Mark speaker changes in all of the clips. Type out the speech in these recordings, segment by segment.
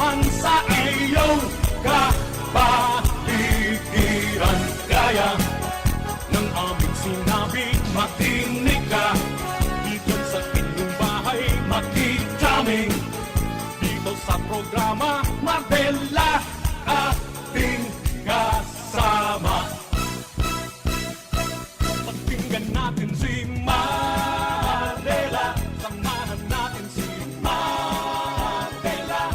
Speaker 1: naman sa iyong kapaligiran. Gaya ng aming sinabi, makinig ka. Dito sa inyong bahay, makijaming. Dito sa programa, Mardela, ating kasama. Pakinggan natin si Mardela, samahan natin si Mardela.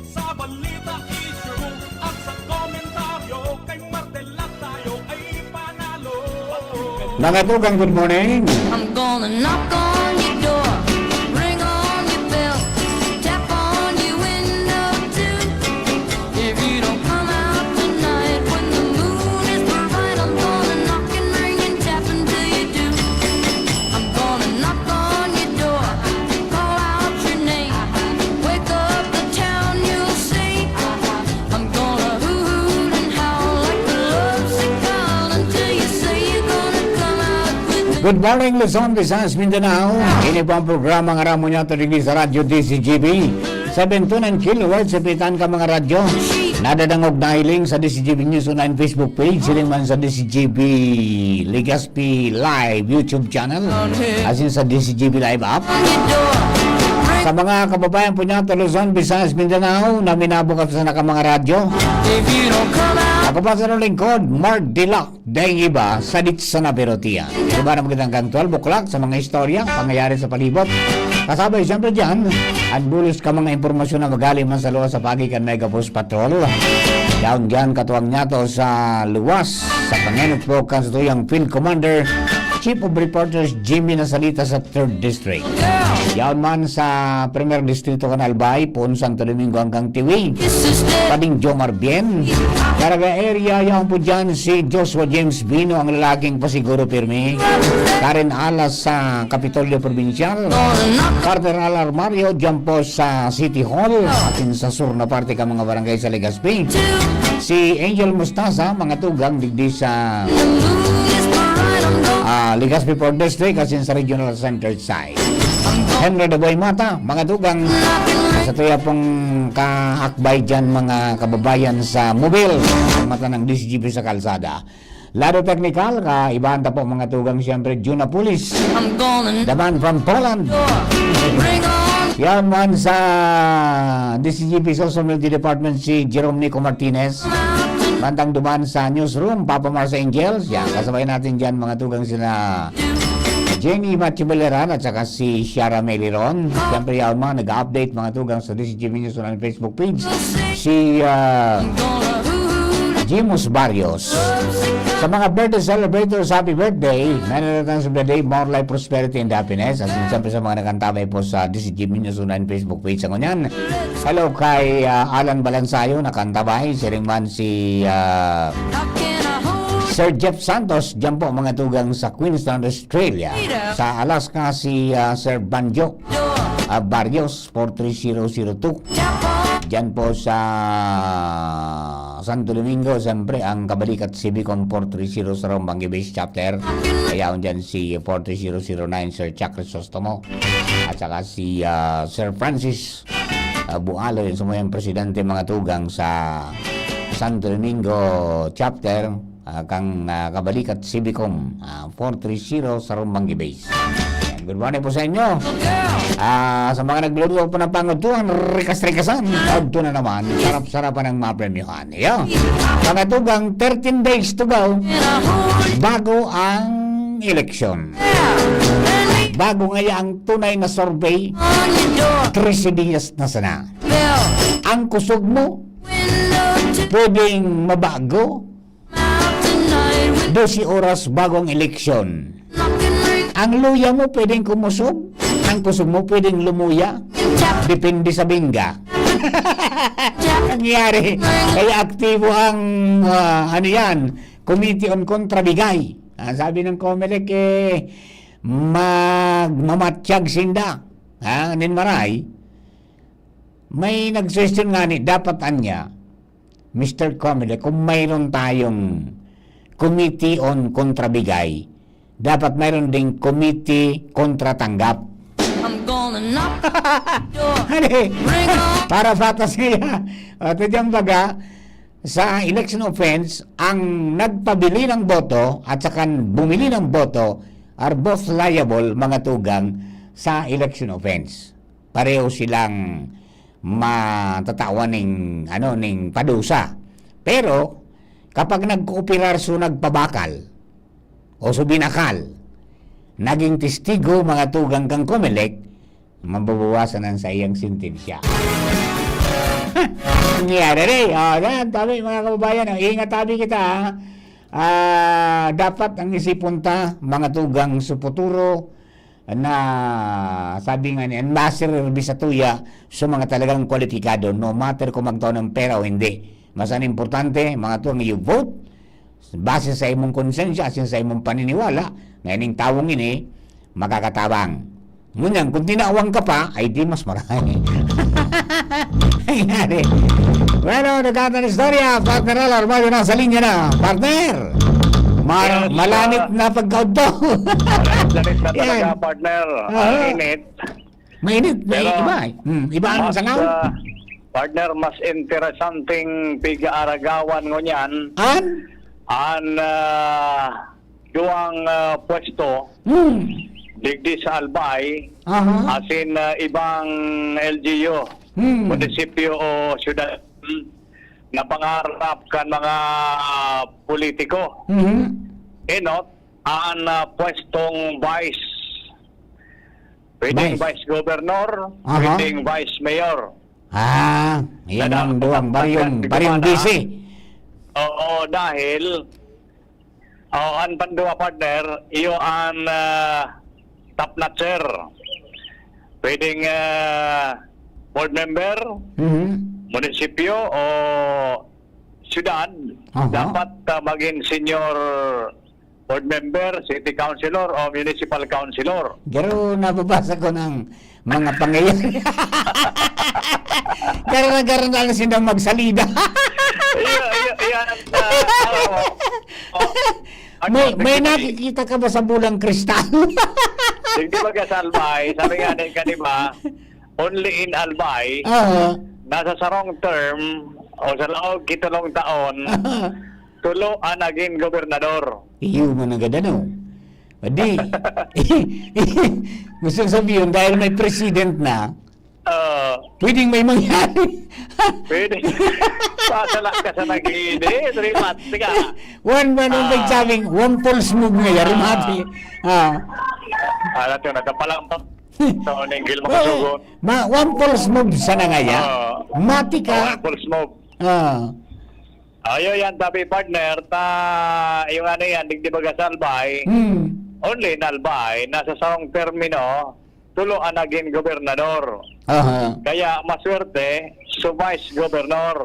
Speaker 1: Sa balita, issue at sa komentaryo, kay Mardela tayo ay panalo.
Speaker 2: Mga tugang, good morning.
Speaker 3: I'm gonna knock on your door, ring on your bell, tap on your window too. If you don't come out tonight when the moon is bright, I'm gonna knock and ring and tap until you do. I'm gonna knock on your door, call out your name, wake up the town, you'll see. I'm gonna hoot and howl like the lovesick child until you say you're gonna come out with me.
Speaker 2: Good morning, Luzon, Visayas, Mindanao. Ini po ang programa nga ramo niya ito sa Radyo DCGB. 729 kHz, sabitan ka mga radyo. Nadadangog na hiling sa DCGB News Online Facebook page. Siling man sa DCGB Legazpi Live YouTube channel. Asin sa DCGB Live app. Sa mga kababayan po niya ito, Luzon, Visayas, Mindanao, na minabukas sa naka mga radyo.
Speaker 3: If you don't come out,
Speaker 2: Ako pa sa lingkod, Mark Dila, dahil iba, sadit sa nabirotiyan. Diba na magandang 12 o'clock sa mga istorya, pangyayari sa palibot. Kasabay siyempre dyan, at bulos ka mga impormasyon na magaling man sa luwas sa pagikan Mega Force Patrol. Down dyan, katuwang niya to sa luwas, sa panginot po kasutuyang Field Commander, Chief of Reporters Jimmy Nasalita sa 3rd District. Yaon man sa 1st Distrito Canalbay, Pon, Santo Domingo hanggang Tiwi. Pading Jomar Bien. Caraga area, yaon po dyan si Joshua James Bino, ang lalaking pasiguro pirmi. Karen Alas sa Kapitolyo Provincial. Carter Alar Mario, dyan po sa City Hall. Atin sa sur na parte ka mga barangay sa Legazpi. Si Angel Mustasa, mga tugang digdi sa Legazpi 4th District kasi sa Regional Center side. Henry Daboy Mata, mga tugang sa tuya pong kahakbay dyan mga kababayan sa mobile mata ng DCGP sa kalsada. Lado technical, kaibahan ta po mga tugang siyempre Juna Pulis,
Speaker 3: I'm gonna
Speaker 2: the man from Poland.
Speaker 3: ring on.
Speaker 2: Yan man sa DCGP Social Media Department si Jerome Nico Martinez. Bantang duman sa newsroom, Papa Marsa Angels. Yan, kasabay natin dyan mga tugang sila Jenny Machibaleran at saka si Shara Meliron. Siyempre yan mga nag-update mga tugang sa DCGP News on Facebook page. Si Jimus Barrios. Sa mga birthday celebrators, happy birthday. Many returns of the day, more life, prosperity, and happiness. At siyempre sa mga nakantabay po sa DCGP News on Facebook page. Ang ganyan. Hello kay Alan Balansayo, nakantabay. Siring man si Sir Jeff Santos, dyan po mga tugang sa Queensland, Australia. Sa Alaska, si Sir Banjo Barrios, 43002. Dyan po sa Santo Domingo, siyempre ang Kabalikat Civicom 430 sa Rombangi Base Chapter. Kaya dyan si 43009 Sir Chuck Crisostomo. At saka si Sir Francis Bualo, yung sumayang presidente mga tugang sa Santo Domingo Chapter. Kang Kabalikat Civicom 430 sa Rombangi Base. Good morning po sa inyo. Sa mga nagluluto po ng pangutuan, rikas-rikasan, tawdo na naman, sarap-sarapan ng mapremyohan. Mga tugang, 13 days to go bago ang eleksyon. Bago nga ang tunay na survey, 13 days na sana. Ang kusog mo, pwedeng mabago 12 oras bago ang eleksyon. Ang luya mo pwedeng kumusog, ang kusog mo pwedeng lumuya. Depende sa bingga. Nangyari. Kaya aktibo ang Committee on Kontrabigay. Sabi ng COMELEC mamatyag sinda. Ninmaray. May nag-question nga dapat anya, Mr. COMELEC, kung mayroon tayong Committee on Kontrabigay, dapat mayroon ding Committee Kontratanggap.
Speaker 3: gonna knock on your door.
Speaker 2: Hani,
Speaker 3: Ring on.
Speaker 2: para batas kaya. At diyan baga, sa election offense, ang nagpabili ng boto at saka bumili ng boto are both liable, mga tugang, sa election offense. Pareho silang matatawan ning padusa. Pero, kapag nagkooperar so nagpabakal o subinakal, naging testigo, mga tugang kang Comelec, mababawasan ang sa iyang sentensya. Nangyari rin. Yan, tabi mga kababayan. Ingat tabi kita. Dapat ang isipunta, mga tugang sa futuro, na sabi nga niyan, master bisatuya sa mga talagang kwalipikado, no matter kung magtaon ng pera o hindi. Mas ang importante, mga tugang, you vote base sa imong konsensya, sa imong paniniwala, na ining tawong ini makakatabang. Ngunyan, kung tinawang ka pa, ay di mas marami. Nangyari. Bueno, nagkata ng istorya, partner Armando na sa linya na. Partner! Malanit na pagkaunto.
Speaker 4: Lanit na talaga,
Speaker 2: Yan.
Speaker 4: partner.
Speaker 2: Oo.
Speaker 4: Ang init.
Speaker 2: Mainit, may
Speaker 4: Pero,
Speaker 2: iba. Iba ang
Speaker 4: Mas,
Speaker 2: sangaw.
Speaker 4: partner, mas interesanting piga-aragawan ngunyan ang duwang pwesto digdi sa Albay,
Speaker 2: Aha.
Speaker 4: asin ibang LGU, munisipyo o syudad na pangarap kan mga politiko. Enot, ang pwestong vice. Pwedeng
Speaker 2: Vice.
Speaker 4: vice governor,
Speaker 2: Aha.
Speaker 4: pwedeng vice mayor.
Speaker 2: Yan ang duwang baryong busy.
Speaker 4: Oo, dahil ang pandua, partner, iyo ang top notcher. Pwedeng board member, munisipyo o syudad.
Speaker 2: Aha.
Speaker 4: Dapat maging senior board member, city councilor o municipal councilor.
Speaker 2: Pero nababasa ko ng mga pangyayari. Karoon na silang magsalida. May nakikita ka ba sa bulang kristal?
Speaker 4: Hindi ba ka sa Albay, sabi nga din kanima, only in Albay, nasa sarong term o sa laog kitulong taon, tulo ang naging gobernador.
Speaker 2: Iyo mo na ganda, no? Di, gusto sabihin, dahil may president na, pwedeng may mangyari.
Speaker 4: Pwede. Pasala ka sa nag-iini, rimat ka.
Speaker 2: One nagsabing, one false move nga, yarimati.
Speaker 4: Alam nyo, nagkapalampak. So, ninggil mo kasugot.
Speaker 2: One false move sa nangaya. Mati ka.
Speaker 4: Pulse move.
Speaker 2: Ah.
Speaker 4: Ayo yan, tabi partner, yung ano yan, digdi baga sa Albay, only in Albay, nasa sarong termino, tulo ang naging gobernador.
Speaker 2: Aha.
Speaker 4: Kaya maswerte, so vice governor.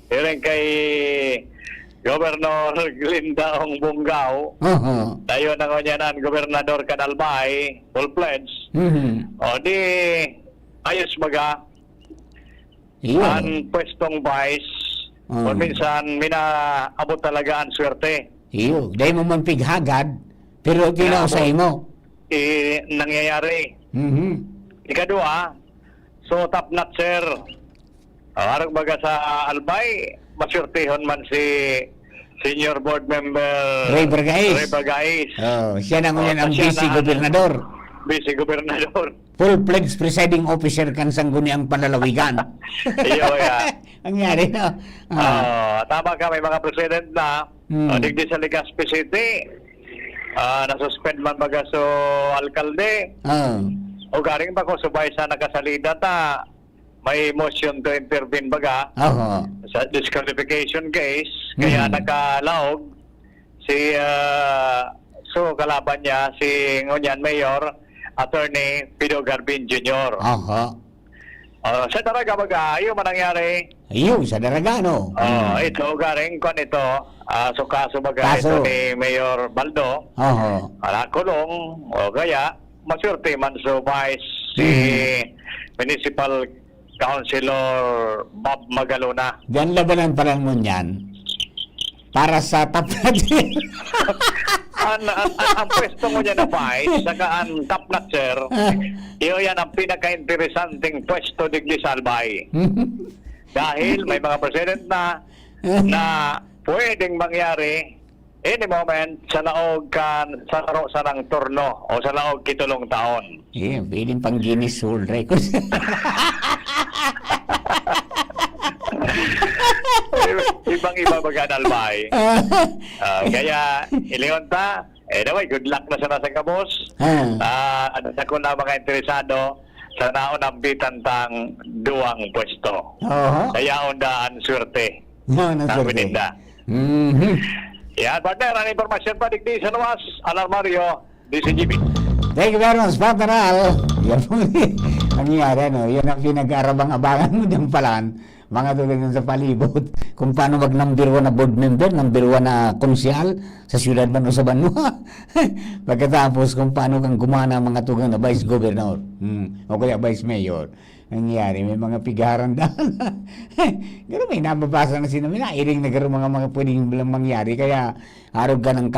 Speaker 4: Yung kay Governor Glindaong Bungaw, tayo na ngunyanan gobernador Kadalbay, full-fledged. O di, ayos baga,
Speaker 2: Iyo.
Speaker 4: ang pwestong vice, kung minsan, minaabot talaga ang swerte.
Speaker 2: Iyo. Dahil mo man pighagad, pero tinausay mo.
Speaker 4: Nangyayari. Ikadua, so top notcher. Harap baga sa Albay, maswertehon man si senior board member
Speaker 2: Ray Bargais.
Speaker 4: Ray Bargais.
Speaker 2: Siya na ngayon ang
Speaker 4: siya
Speaker 2: vice
Speaker 4: na-
Speaker 2: gobernador.
Speaker 4: Vice gobernador.
Speaker 2: Full-fledged presiding officer kan sangguniang panlalawigan.
Speaker 4: Iyo, yeah.
Speaker 2: Ang yari na.
Speaker 4: Tama ka, may mga president na digdi sa Legazpi City, nasuspend man baga so alkalde, o garing ba ko subay sa nakasalida ta, may motion to intervene baga sa disqualification case, kaya nakalaog si so kalaban niya si ngunyan Mayor Attorney Pido Garbin Jr. Sa talaga baga, yung manangyari,
Speaker 2: Iyo, sa Daragano.
Speaker 4: ito garing kon ito, so kaso baga
Speaker 2: Kaso.
Speaker 4: ito ni Mayor Baldo, kulong, o kaya maswerte man so vice si Municipal Councilor Bob Magalona.
Speaker 2: Diyan labanan pa lang mo niyan. Para sa top natin.
Speaker 4: ang pwesto mo niya na vice, saka ang kapnatser, iyo yan ang pinaka-interesanting pwesto digdi sa Albay. Dahil may mga president na pwedeng mangyari any moment sa laog kan sa laro sa ng turno o sa laog kitulong taon.
Speaker 2: Pwedeng pang Guinness World Records.
Speaker 4: Ibang-iba baga Albay. Kaya ilingon ta, anyway, good luck na sa nasa kabos. Ako na mga interesado sa naon ang bitan tang duwang pwesto. Kaya undaan swerte. Bininda. Yan, partner, ang informasyon pa digdi sa luwas, Alarmario, DCGB.
Speaker 2: Thank you very much, Partner Al. Yan po nangyayari, no? Yan ang pinag-arabang-abangan mo dyan palaan, mga tuloy sa palibot, kung paano mag-number 1 na board member, number 1 na konsyal sa siyudad man o sa Banwa. Pagkatapos kung paano kang gumana mga tugang na vice governor, o kaya vice mayor. Nangyari, may mga pigaran daan. Pero may nababasa na sinabi na, iring na gano'n mga pwedeng bilang mangyari, kaya harap ka ng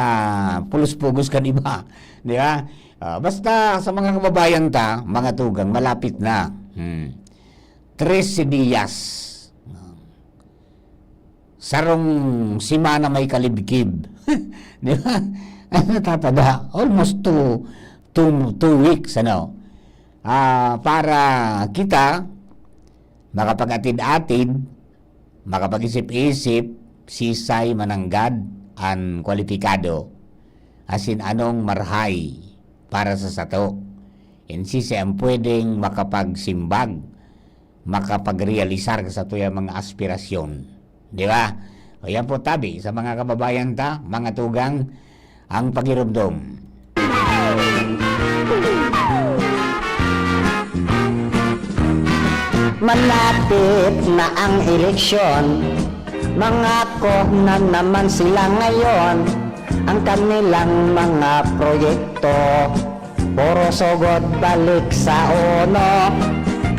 Speaker 2: pulus-pugos ka, diba? Di ba? Basta sa mga kababayan ta, mga tugang, malapit na. 13 días. Sarong simana may kalibkib. Di ba? Natatada. Almost two weeks, ano? Para kita makapag-atid-atid, makapag-isip-isip, sisay mananggad ang kwalipikado. Asin anong marhay para sa sato. Sisay ang pwedeng makapagsimbag, makapagrealisar sa tuya mga aspirasyon. Di ba? O yan po tabi sa mga kababayan ta, mga tugang, ang pagirumdom.
Speaker 5: Malapit na ang eleksyon, mangako na naman sila ngayon. Ang kanilang mga proyekto, puro sugod balik sa uno.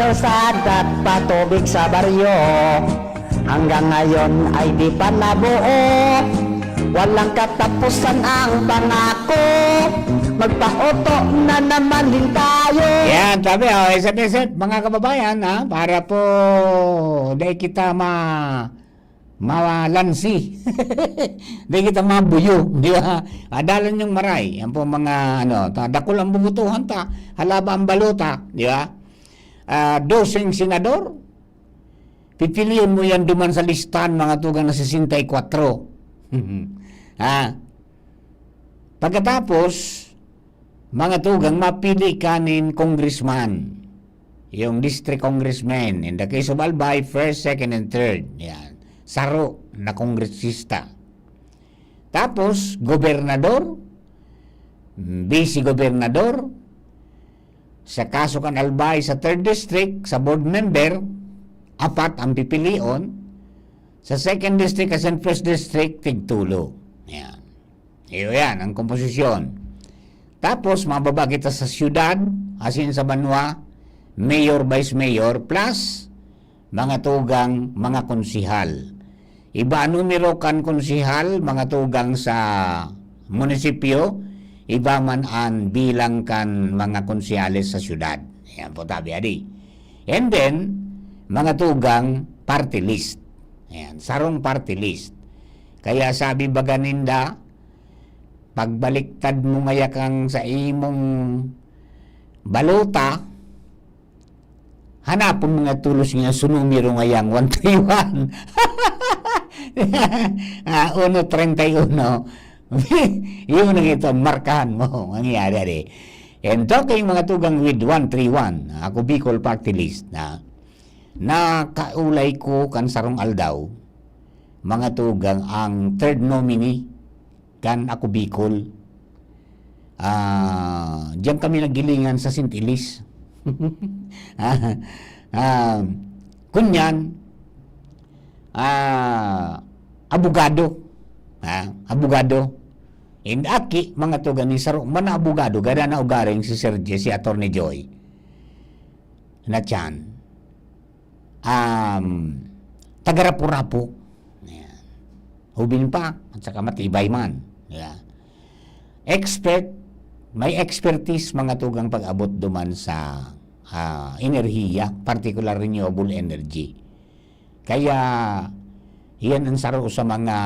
Speaker 5: Kalsada at patubig sa baryo, hanggang ngayon ay di pa nabuo. Walang katapusan ang pangako, magpa-auto na naman din tayo.
Speaker 2: Yan, sabi, isip-isip, mga kababayan, para po dahil kita malansi. Dahil kita mabuyo, di ba? Adalan yung maray. Yan po mga, dakol ang bubutuhan ta, halaba ang balota, di ba? Dosing senador, pipiliin mo yan duman sa listan, mga tugang na 64. Pagkatapos, mga tugang, mapili kanin congressman, yung district congressman, in the case of Albay, first, second, and third. Yan. Saro na kongresista. Tapos, gobernador, vice-gobernador, sa kaso kan Albay sa third district, sa board member, 4 ang pipilion. Sa second district at first district, tig-tulo. Yan. Yan ang komposisyon. Tapos, mababa kita sa siyudad, asin sa Banwa, mayor, vice mayor, plus mga tugang, mga konsihal. Iba numero kan konsihal, mga tugang sa munisipyo, iba man ang bilang kan mga konsihales sa siyudad. Yan po tabi, adi. And then, mga tugang, party list. Ayan, sarong party list. Kaya sabi baga ninda, pagbaliktad mo ngayakang sa imong balota, hanapon mo nga tulos nga sunumiro ngayang 131. 131. Yun ang ito, markahan mo. Mangyayari. And talking mga tugang with 131, ako Bicol Party List na kaulay ko kan sarong aldaw, mga tugang ang third nominee kan ako Bicol. Diyan kami naggilingan sa St. Elise. Kunyan, abogado. Abogado. And aki, mga tugang ni sarong mana abogado, gada na ugaring si Sir Jesse, si Attorney Joy. Na tiyan. Taga-Rapu-Rapu. Hubin pa, at saka matibay man. Yeah. may expertise mga tugang pag-abot duman sa enerhiya, particular renewable energy. Kaya yan ang saro sa mga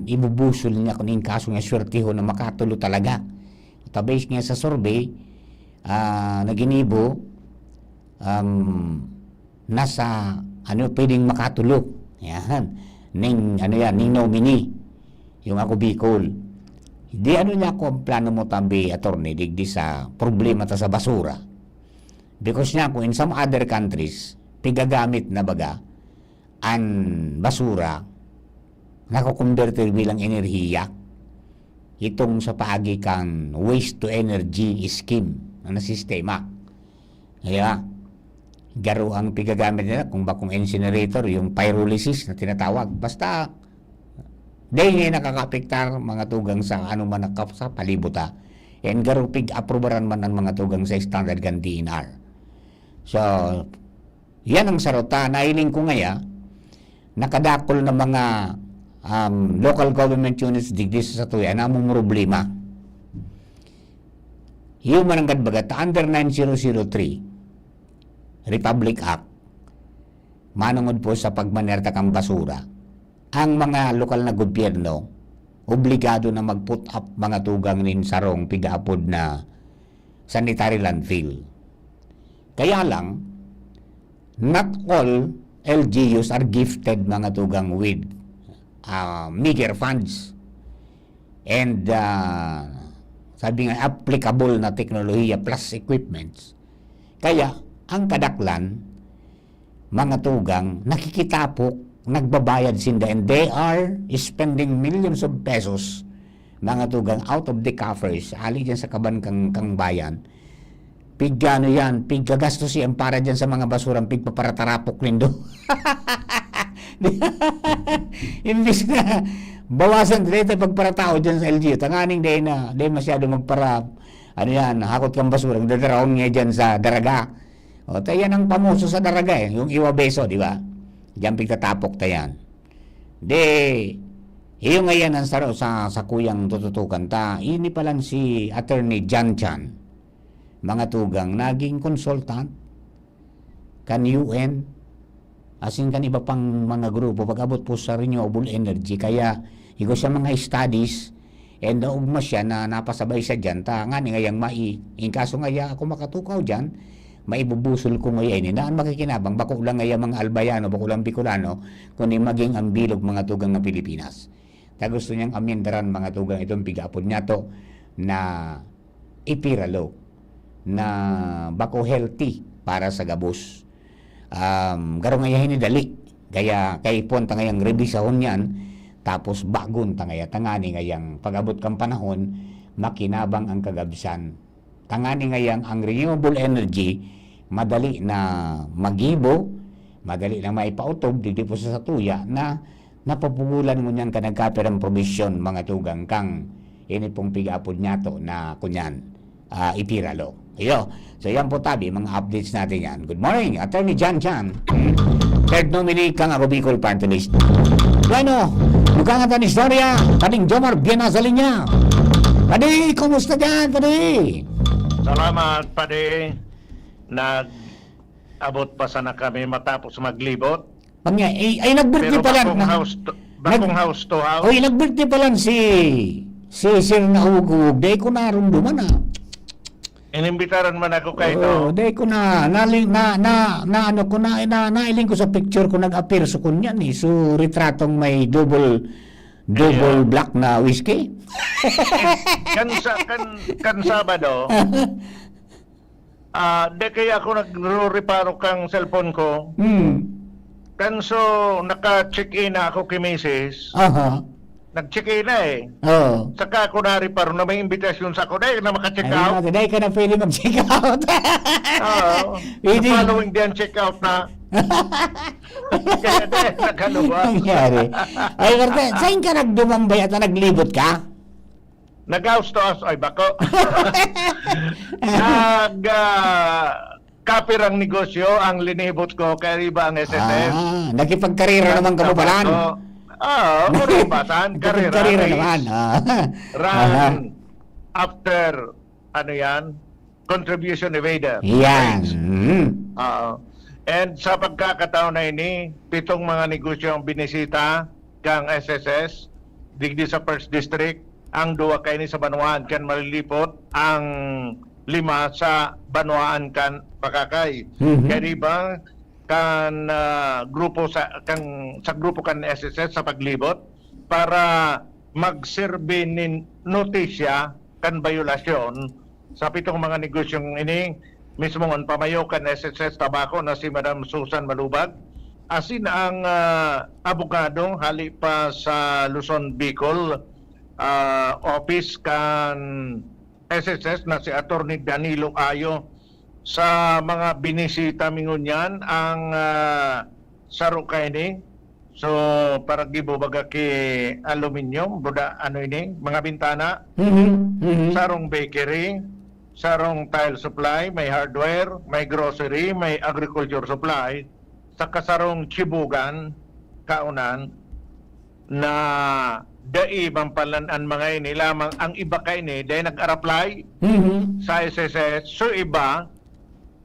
Speaker 2: ibubusol niya kung yung kaso nga swertiho na makatulo talaga. Tabase nga sa survey na ginibo, nasa pwedeng makatulo. Yan. Ning nominee. Yung ako Bicol. Di niya ko ang plano mo tambi, attorney, digdi sa problema ta sa basura. Because niya kung in some other countries, pigagamit na baga, ang basura, nakukonverter bilang enerhiya, itong sa paagi kang waste to energy scheme na sistema. Kaya, garo ang pigagamit nila kung bakong incinerator, yung pyrolysis na tinatawag. Basta, dahil nakakapektar mga tugang sa man sa palibuta. And garo pig-aprobaran man ang mga tugang sa standard gan DNR. So, yan ang sarota. Nailing ko ngaya, nakadakol na mga local government units digdi sa tuya na mong problema. Yung mananggad bagat under 9003 Republic Act, manungod po sa pagmanerta kang basura, ang mga lokal na gobyerno obligado na mag-put up mga tugang nin sarong pigapod na sanitary landfill. Kaya lang, not all LGUs are gifted mga tugang with meager funds and sabi nga applicable na teknolohiya plus equipments. Kaya ang kadaklan mga tugang nakikitapok, nagbabayad sinda, and they are spending millions of pesos mga tugang out of the coffers ali dyan sa kaban kang bayan. Pigano yan, piggagastos yan para dyan sa mga basurang pigpaparatarapok nindo. Imbis na bawasan dito pagparatao dyan sa LGU, tanganing day masyado magpara, hakot kang basurang dadaraon nga dyan sa daraga. O tayo yan ang pamuso sa daraga yung iwa beso, di ba? Diyan pigtatapok tayan. Iyo ngayon ang saro sa kuyang tututukan ta. Ini palang si Attorney Jan Chan. Mga tugang, naging consultant kan UN, asin kan iba pang mga grupo pag-abot po sa renewable energy. Kaya, igo siya mga studies, and naugma siya na napasabay siya dyan. Ta nga ni ngayang in kaso ngaya ako makatukaw dyan, maibubusol ko ngayon na ang makikinabang bako lang ngaya mga Albayano, bako lang Bicolano, kundi maging ang bilog mga tugang na Pilipinas. Ta gusto niyang amendaran mga tugang itong pigapod niya to na ipiralo na bako healthy para sa gabos. Garo ngayahin ni dali. Kaya kay pon tangayang rebisahon yan, tapos bagon tangaya tangani ngayang pag-abot kang panahon, makinabang ang kagabsan. Tangani ngayang ang renewable energy, madali na magibo, madali na maipautob, dito po sa tuya, na napapugulan mo niyan ka nagkaperang provision, mga tugang kang inipong pig-apod niya to na kunyan, ipiralo. Iyo. So yan po tabi, mga updates natin yan. Good morning, Attorney Jan Chan. Third nominee kang ako Bicol Party List. Bueno, mukha nga tan istorya, kaning Jomar Biena sa linya. Padi, kumusta dyan, Padi?
Speaker 6: Salamat, Padi. Nag-abot pa sana kami matapos maglibot.
Speaker 2: Pamya, ay nag-birthday
Speaker 6: Pero
Speaker 2: pala.
Speaker 6: bakong house to house.
Speaker 2: Oy, nag-birthday pala si Sir na hugug. Day ko narumduman na.
Speaker 6: Inimbitaran man ako kay
Speaker 2: Oo, day ko nailing ko sa picture ko nag-appear sa kunyan eh. So, retratong may double black na whiskey.
Speaker 6: kan Sabado. De kaya ako nagro-reparo kang cellphone ko. Kanso naka-check-in na ako kay Mrs.
Speaker 2: Aha.
Speaker 6: Nag-check-in na eh.
Speaker 2: Oo.
Speaker 6: Saka ako na-reparo na may imbitasyon sa ako dahil na maka-check out.
Speaker 2: Ay, ka na pwede mag-check out.
Speaker 6: Oo.
Speaker 2: Pwede.
Speaker 6: Sa following day ang check out na. Kaya dahil nakaluwa.
Speaker 2: Nangyari. Ay, Berte, saan ka nagdumambay at naglibot ka?
Speaker 6: Nag-house to house. Ay, bako. Kapirang negosyo ang linibot ko kaya iba ang SSS.
Speaker 2: Nakipagkarira naman ka mo pala.
Speaker 6: Urumbatan, karera.
Speaker 2: Karera
Speaker 6: race.
Speaker 2: naman.
Speaker 6: Run after, contribution evader.
Speaker 2: Yan.
Speaker 6: Race. And sa pagkakataon na ini, 7 mga negosyo ang binisita kang SSS, digdi sa First District, ang 2 kay ni sa Banuan kan malilipot, ang 5 sa Banuan kan Pakakay. Kaya di ba kan grupo sa grupo kan SSS sa paglibot para magserbe nin notisya kan violasyon sa 7 mga negosyong ini mismo ang pamayo kan SSS Tabaco na si Madam Susan Malubag, asin ang abogado hali pa sa Luzon Bicol office kan SSS na si Attorney Danilo Ayo. Sa mga binisita mingon yan ang saro kaini, so para gibubaga ki aluminium buda ini mga bintana, sarong bakery, sarong tile supply, may hardware, may grocery, may agriculture supply, saka sarong chibugan kaunan na daibang palanan mga ini lamang ang iba kay ni dahil nag-apply sa SSS, so iba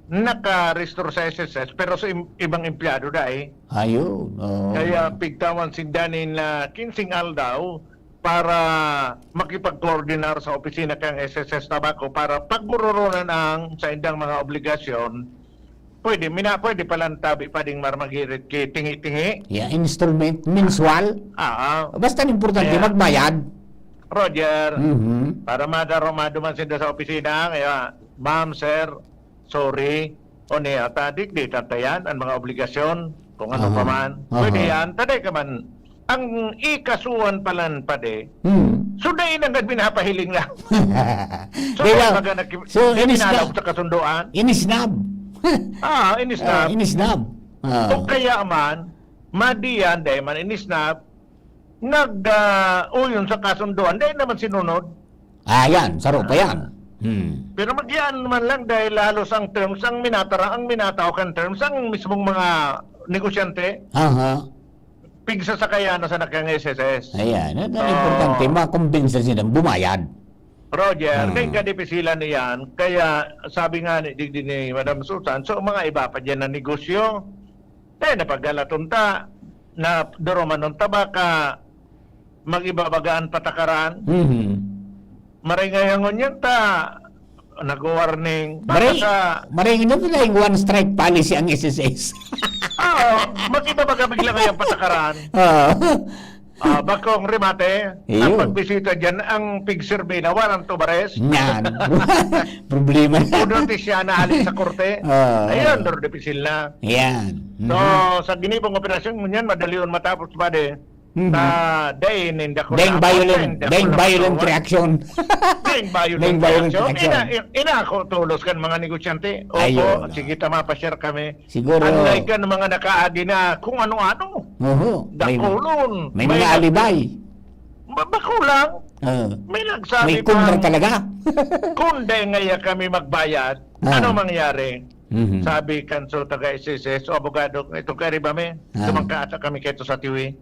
Speaker 6: naka-restore sa SSS pero sa ibang empleyado dahil
Speaker 2: Ayun.
Speaker 6: kaya pigtawan si Danin na 15 aldaw para makipag-coordinar sa opisina kang SSS Tabaco para pagbururunan ang sa indang mga obligasyon. Pwede palang tabi pa ding marmagirit ki tingi-tingi.
Speaker 2: Yeah, installment, mensual. Basta importante
Speaker 6: Yeah.
Speaker 2: magbayad.
Speaker 6: Roger, para maduman sila sa opisina, kaya, ma'am, sir, sorry, o niya, tadik, di tatayan ang mga obligasyon, kung ano pa man. Pwede yan, taday ka man. Ang ikasuan palan pa de, so dahil agad binapahiling lang. So,
Speaker 2: inisnab.
Speaker 6: sa kasunduan.
Speaker 2: Inisnab.
Speaker 6: Inisnab.
Speaker 2: Inisnab.
Speaker 6: O kaya man, madiyan, dahil man inisnab, uyon sa kasunduan, dahil naman sinunod.
Speaker 2: Yan, saro pa yan.
Speaker 6: Pero magyaan naman lang dahil halos ang terms, ang minatawakan terms, ang mismong mga negosyante, pigsa sa kaya na sa nakang SSS.
Speaker 2: Ayan, ang importante, makumbinsa silang bumayad.
Speaker 6: Roger, kaya kadipisilan niyan, kaya sabi nga ni Digdi ni Madam Susan, so mga iba pa dyan na negosyo, napagalatunta, na duromanon tabaka, mag-ibabagaan patakaran, maringayangon yan nag-warning.
Speaker 2: Maring na pala yung one strike policy ang SSS.
Speaker 6: Mag-ibabaga bigla kayang patakaran. Bakong remate, ang pagbisita dyan, ang pig survey na walang tubares.
Speaker 2: Yan. Problema na.
Speaker 6: Udotis siya na alis sa korte. Ayun, dordepisil na.
Speaker 2: Yan.
Speaker 6: So, sa ginibong operasyon mo yan, madali yun matapos pa de. Daing violent reaction.
Speaker 2: Daing
Speaker 6: Daing
Speaker 2: violent
Speaker 6: reaction.
Speaker 2: reaction.
Speaker 6: Ako tulos kan mga negosyante.
Speaker 2: Ayun.
Speaker 6: Sige, mapashare kami.
Speaker 2: Siguro.
Speaker 6: Unlike kan mga nakaagi na kung ano-ano. Dakulon.
Speaker 2: May mga alibay.
Speaker 6: Bakulang. May nagsabi
Speaker 2: May kundra talaga.
Speaker 6: kung di ngaya kami magbayad, ano mangyari? Sabi kanso taga SSS, abogado, ito kari ba me? Tumangkaasa kami kaito sa tiwi.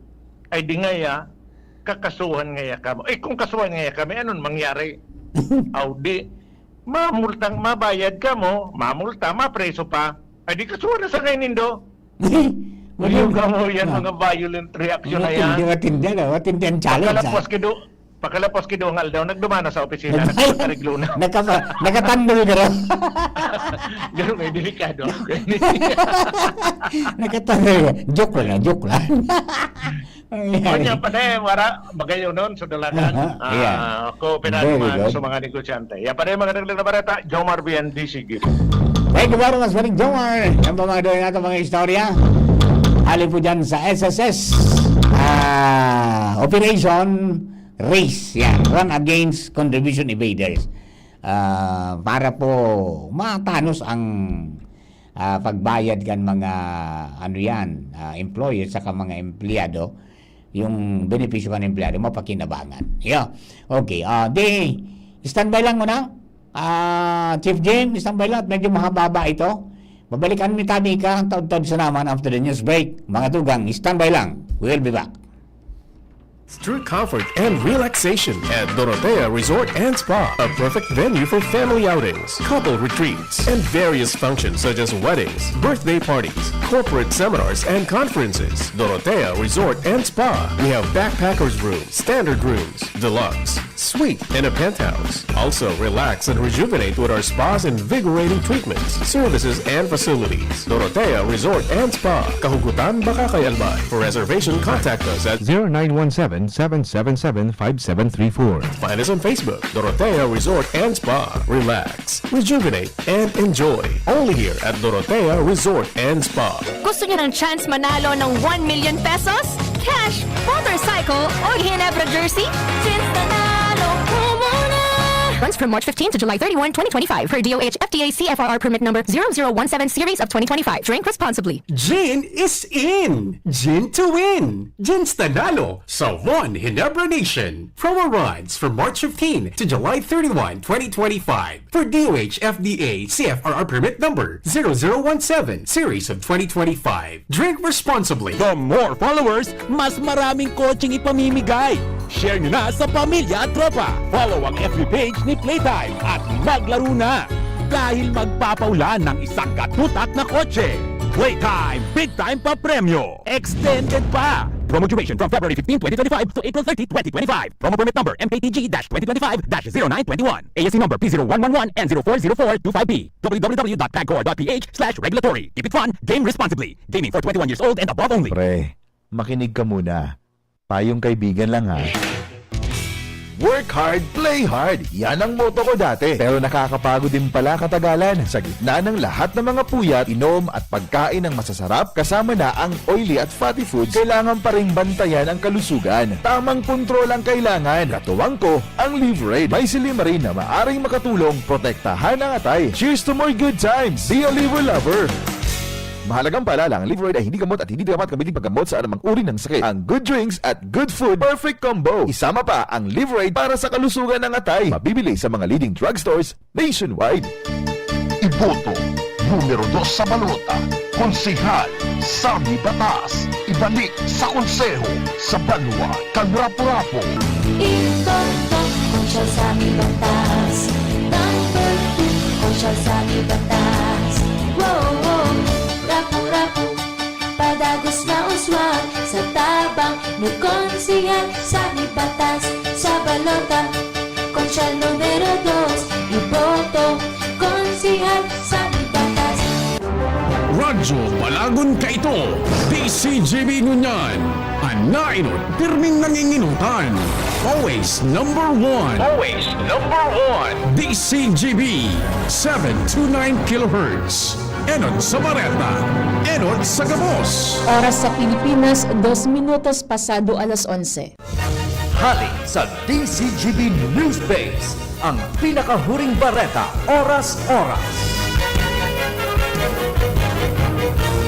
Speaker 6: Ay di ngaya, kakasuhan ngaya kamo. Kung kasuhan ngaya kami, anong mangyari? Di, mabayad ka mo, mamulta, mapreso pa. Ay di kasuhan na sa ngayon nindo. Yung kamo yan, mga violent reaction na yan.
Speaker 2: Matindi ang challenge.
Speaker 6: Pakalapos kidungal daw, nagdumana sa opisina, nagkakariglo na.
Speaker 2: Nakatandol ka rin.
Speaker 6: Ganun may delikado.
Speaker 2: Nakatandol. Joke lang.
Speaker 6: Kanya pa na magayo noon sa dalagan. Ako pinanaman sa mga negosyante. Yan pa na mga naglang na barata, Jomar BNDC Gift.
Speaker 2: Thank you very much, Maring Jomar. Yan pa mga doon natin mga istorya. Hali po dyan sa SSS. Operation Race. Yan. Run Against Contribution Evaders. Para po matanos ang pagbayad kan mga employers saka mga empleyado, yung benepisyo kan empleyado mapakinabangan. Yeah. Okay. Standby lang muna. Chief Jim, standby lang. Medyo mahaba ito. Babalikan ni Tanika ang taod-taod sa naman after the news break. Mga tugang, standby lang. We'll be back.
Speaker 7: True comfort and relaxation at Dorotea Resort and Spa, a perfect venue for family outings, couple retreats, and various functions such as weddings, birthday parties, corporate seminars, and conferences. Dorotea Resort and Spa. We have backpackers rooms, standard rooms, deluxe, suite, and a penthouse. Also, relax and rejuvenate with our spas and invigorating treatments, services, and facilities. Dorotea Resort and Spa, Kahugutan, Bakakay, Albay. For reservation, contact us at
Speaker 8: 0917-777-5734.
Speaker 7: Find us on Facebook, Dorotea Resort and Spa. Relax, rejuvenate, and enjoy. Only here at Dorotea Resort and Spa.
Speaker 9: Gusto niyo ng chance manalo ng 1 million pesos? Cash, motorcycle, o Ginebra jersey? Since nanalo ko muna! Runs from March 15 to July 31, 2025 per DOH FDA CFRR permit number 0017 series of 2025. Drink responsibly.
Speaker 10: Gin is in! Gin to win! Gin's Tanalo sa One Ginebra Nation. Promo runs from March 15 to July 31, 2025 for DOH FDA CFRR permit number 0017 series of 2025. Drink responsibly.
Speaker 1: The more followers, mas maraming coaching ipamimigay. Share nyo na sa pamilya at tropa. Follow ang FB page ni Playtime at maglaro na. Dahil magpapaulan ng isang katutak na kotse. Playtime, big time pa premyo. Extended pa. Promo duration from February 15, 2025 to April 30, 2025. Promo permit number MKTG-2025-0921. ASC number P0111 and 040425B. www.pagcor.ph/regulatory. Keep it fun, game responsibly. Gaming for 21 years old and above only.
Speaker 8: Pre, makinig ka muna. Payong kaibigan lang ha. Work hard, play hard. Yan ang motto ko dati. Pero nakakapagod din pala katagalan. Sa gitna ng lahat ng mga puyat, inom at pagkain ng masasarap, kasama na ang oily at fatty foods, kailangan pa ring bantayan ang kalusugan. Tamang kontrol ang kailangan. Katuwang ko, ang Liverade. May silimarin na maaring makatulong, protektahan ang atay. Cheers to more good times. Be a liver lover. Mahalagang paalala, ang Liverade ay hindi gamot at hindi dapat gamitin paggamot sa anumang uri ng sakit. Ang good drinks at good food, perfect combo. Isama pa ang Liverade para sa kalusugan ng atay. Mabibili sa mga leading drugstores nationwide.
Speaker 11: Iboto, numero 2 sa balota, konsehal, Sami Batas. Ibalik sa konseho, sa Banwa, Kanrapo-Rapo.
Speaker 3: Itoto kung siya sa aming batas. Number 2 kung siya sa aming batas. Wow, wow, rapo-rapo, padagos na uswag. Sa tabang ni konsehal sa aming batas. Sa balota, kung siya numero 2. Iboto, konsehal sa aming batas.
Speaker 1: Radyo Balagon Kaito, DCGB Ngunyan, Anainot, Pirming Nanginginutan, always number 1. Always number 1. DCGB, 729 kHz. Enot sa Bareta, Enot sa Gabos.
Speaker 9: Oras sa Pilipinas, 2 minutos pasado alas 11.
Speaker 12: Hali sa DCGB News Base, ang pinakahuring bareta, oras-oras.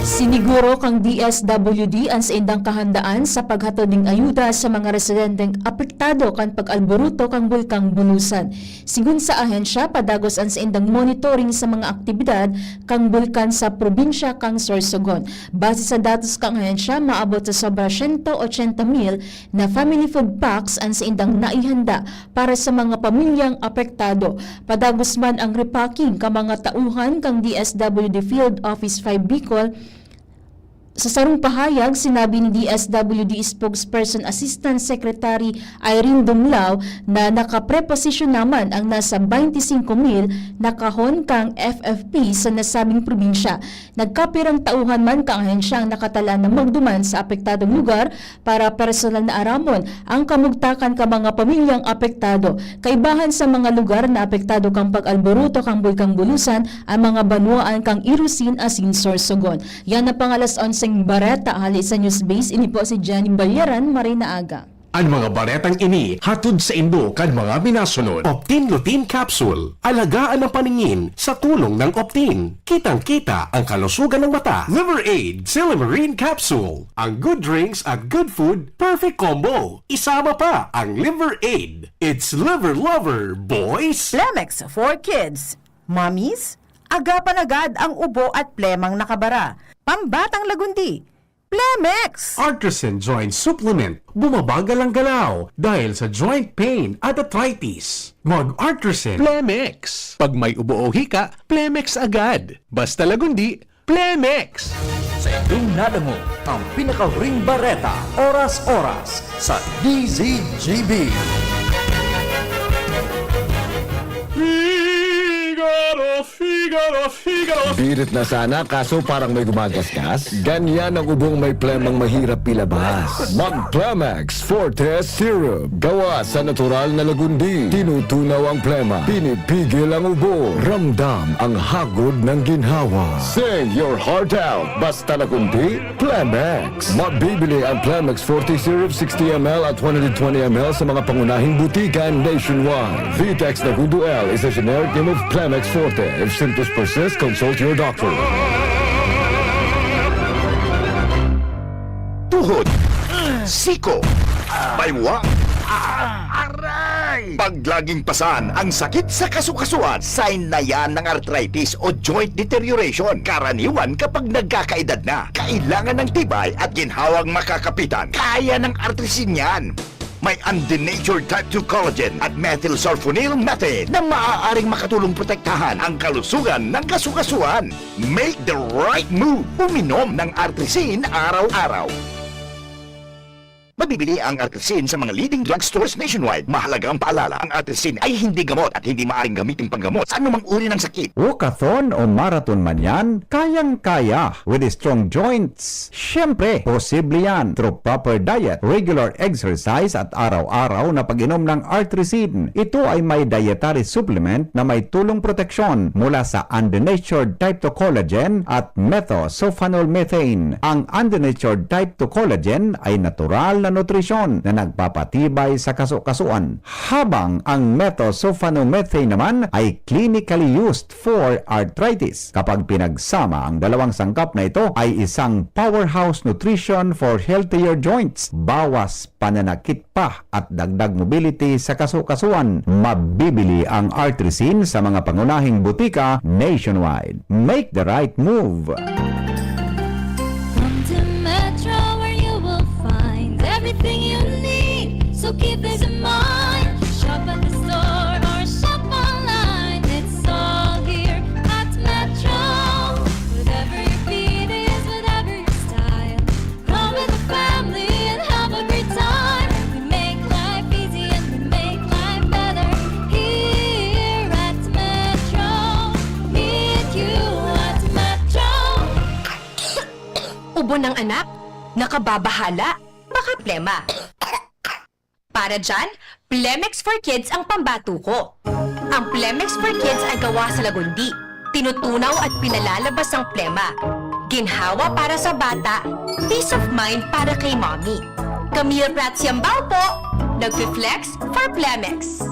Speaker 9: Siniguro kang DSWD ang sa indang kahandaan sa paghatod ng ayuda sa mga residenteng apektado kan pag-alboruto kang bulkang Bunusan. Sigun sa ahensya, padagos ang sa indang monitoring sa mga aktibidad kang bulkan sa probinsya kang Sorsogon. Base sa datos kang ahensya, maabot sa sobra 180,000 na family food packs ang sa indang naihanda para sa mga pamilyang apektado. Padagos man ang repacking ka mga tauhan kang DSWD Field Office 5 Bicol. Sa sarong pahayag, sinabi ni DSWD Spokesperson Assistant Secretary Irene Dumlao na nakapreposisyon naman ang nasa 25,000 na kahon kang FFP sa nasabing probinsya. Nagkapirang tauhan man kang ahensya ang nakatala na magduman sa apektadong lugar para personal na aramon ang kamugtakan ka mga pamilyang apektado. Kaibahan sa mga lugar na apektado kang pag-alboruto kang bulkang Bulusan ang mga banwaan kang Irusin asin Sorsogon. Yan ang pangalas 11 bareta hali sa News Base. Ini po si Johnny Bayaran, Marina Aga.
Speaker 1: Ang mga baretang ini hatod sa Indo kan mga binasunod. Optin Lutein Capsule. Alagaan ang paningin sa tulong ng Optin. Kitang-kita ang kalusugan ng mata. Liver Aid Silimarine Capsule. Ang good drinks at good food, perfect combo. Isama pa ang Liver Aid. It's liver lover, boys!
Speaker 13: Plemex for kids. Mommies, agapan agad ang ubo at plemang nakabara. Pambatang lagundi. Plemex!
Speaker 10: Artisan Joint Supplement. Bumabagal ang galaw dahil sa joint pain at arthritis. Mag-Artisan.
Speaker 1: Plemex. Pag may ubo o hika, Plemex agad. Basta lagundi, Plemex.
Speaker 12: Sa inyong nadango ang pinakahuring bareta, oras-oras sa DZGB.
Speaker 11: Birit na sana kaso parang may gumagasgas. Ganyan ang ubong may plemang mahirap ilabas. Mag-Plemex Forte Syrup. Gawa sa natural na lagundi. Tinutunaw ang plema. Pinipigil ang ubo. Ramdam ang hagod ng ginhawa. Sing your heart out. Basta lagundi, Plemex. Mabibili ang Plemex Forte Syrup 60 ml at 120 ml sa mga pangunahing butikan nationwide. Vitex Nagundo L is a generic name of Plemex Forte. If symptoms persist, consult your doctor.
Speaker 14: Tuhod, siko, baywa, aray! Pag laging pasan ang sakit sa kasukasuan, sign na yan ng arthritis o joint deterioration. Karaniwan kapag nagkakaedad na, kailangan ng tibay at ginhawang makakapitan. Kaya ng artrisin yan. May undenatured type 2 collagen at methylsulfonyl methane na maaaring makatulong protektahan ang kalusugan ng kasukasuan. Make the right move. Uminom ng Artrisin araw-araw. Mabibili ang Artrisin sa mga leading drugstores nationwide. Mahalaga ang paalala, ang Artrisin ay hindi gamot at hindi maaaring gamitin panggamot sa anumang uri ng sakit.
Speaker 2: Walkathon o marathon man yan, kayang-kaya with strong joints. Siyempre, posible yan through proper diet, regular exercise at araw-araw na pag-inom ng Artrisin. Ito ay may dietary supplement na may tulong proteksyon mula sa undenatured type 2 collagen at methylsulfonylmethane. Ang undenatured type 2 collagen ay natural na nutrisyon na nagpapatibay sa kasukasuan, habang ang methylsulfonylmethane naman ay clinically used for arthritis. Kapag pinagsama ang dalawang sangkap na ito ay isang powerhouse nutrition for healthier joints. Bawas pananakit pa at dagdag mobility sa kasukasuan. Mabibili ang Artrisin sa mga pangunahing butika nationwide. Make the right move.
Speaker 3: Come to Metro where you will find everything you need. So keep this in mind. Shop at the store or shop online. It's all here at Metro. Whatever your beat is, whatever your style. Come with the family and have a great time. We make life easy and we make life better here at Metro. Meet you at Metro.
Speaker 15: Ubo ng anak? Nakababahala? Baka plema. Para dyan, Plemex for Kids ang pambato ko. Ang Plemex for Kids ay gawa sa lagundi. Tinutunaw at pinalalabas ang plema. Ginhawa para sa bata, peace of mind para kay mommy. Camille Prats Yambao po, nagpi-flex for Plemex.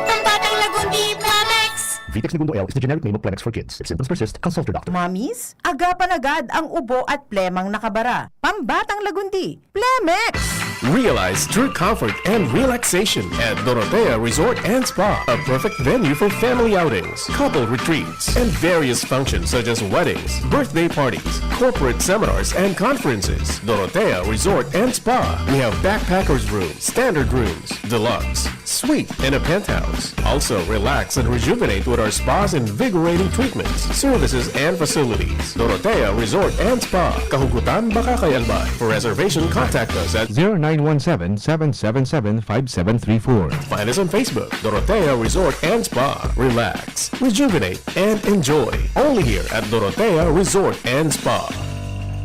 Speaker 15: Pambatang lagundi, Plemex!
Speaker 7: Vitex Nagundo L is the generic name of Plemex for kids. If symptoms persist, consult your doctor.
Speaker 13: Mommies, agapan agad ang ubo at plemang nakabara. Pambatang lagundi, Plemex!
Speaker 7: Realize true comfort and relaxation at Dorotea Resort and Spa, a perfect venue for family outings, couple retreats, and various functions such as weddings, birthday parties, corporate seminars, and conferences. Dorotea Resort and Spa. We have backpackers rooms, standard rooms, deluxe, suite, and a penthouse. Also, relax and rejuvenate with our spa's invigorating treatments, services, and facilities. Dorotea Resort and Spa, Kahugutan, Bakakay, Albay. For reservation, contact us at
Speaker 1: 0917-777-5734.
Speaker 7: Find us on Facebook, Dorotea Resort and Spa. Relax, rejuvenate, and enjoy. Only here at Dorotea Resort and Spa.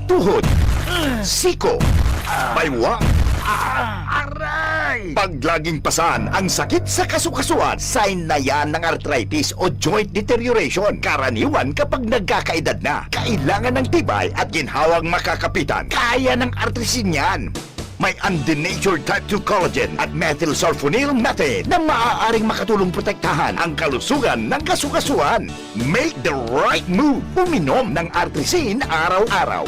Speaker 14: Tuhod, siko, baywa, aray! Pag laging pasan ang sakit sa kasukasuan, sign na yan ng arthritis o joint deterioration. Karaniwan kapag nagkakaedad na, kailangan ng tibay at ginhawang makakapitan. Kaya ng Artrisin yan. May undenatured type 2 collagen at methylsulfonyl methane na maaaring makatulong protektahan ang kalusugan ng kasukasuan. Make the right move. Uminom ng Artrisin araw-araw.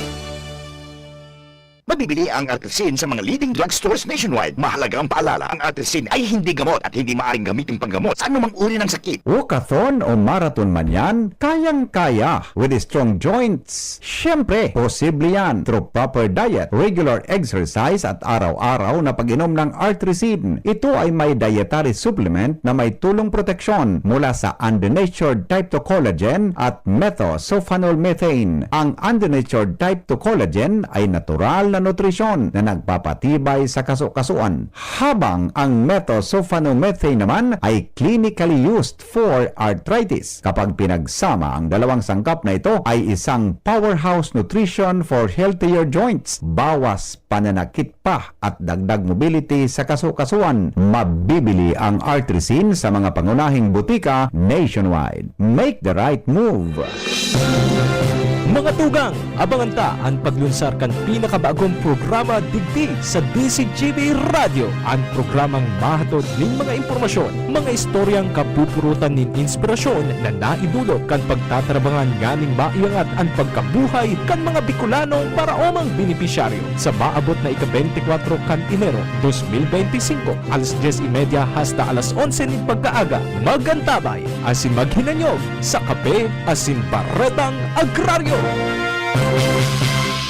Speaker 14: Mabibili ang Artrisin sa mga leading drugstores nationwide. Mahalaga ang paalala, ang Artrisin ay hindi gamot at hindi maaaring gamitin panggamot sa anumang uri ng sakit.
Speaker 16: Walkathon o marathon man yan, kayang-kaya with strong joints. Siyempre, posible yan through proper diet, regular exercise at araw-araw na pag-inom ng Artrisin. Ito ay may dietary supplement na may tulong proteksyon mula sa undenatured type 2 collagen at methylsulfonylmethane. Ang undenatured type 2 collagen ay natural na nutrisyon na nagpapatibay sa kaso-kasuan, habang ang methylsulfonylmethane naman ay clinically used for arthritis. Kapag pinagsama ang dalawang sangkap na ito ay isang powerhouse nutrition for healthier joints, bawas pananakit pa at dagdag mobility sa kaso-kasuan. Mabibili ang Artrisin sa mga pangunahing butika nationwide. Make the right move.
Speaker 12: Mga tugang, abangan ta ang paglunsar kan pinakabagong programa digdi sa DCGB Radio. Ang programang mahatod ning mga impormasyon, mga istoryang kapupurutan nin inspirasyon na naidulot kan pagtatrabangan ganing maiangat ang pagkabuhay kan mga Bicolanong para omang benepisyaryo sa maabot na ika-24 kan Enero 2025 alas 10:30 hasta alas 11 ning pagkaaga. Magantabay asin maghinanyog sa kape asin baretang agraryo.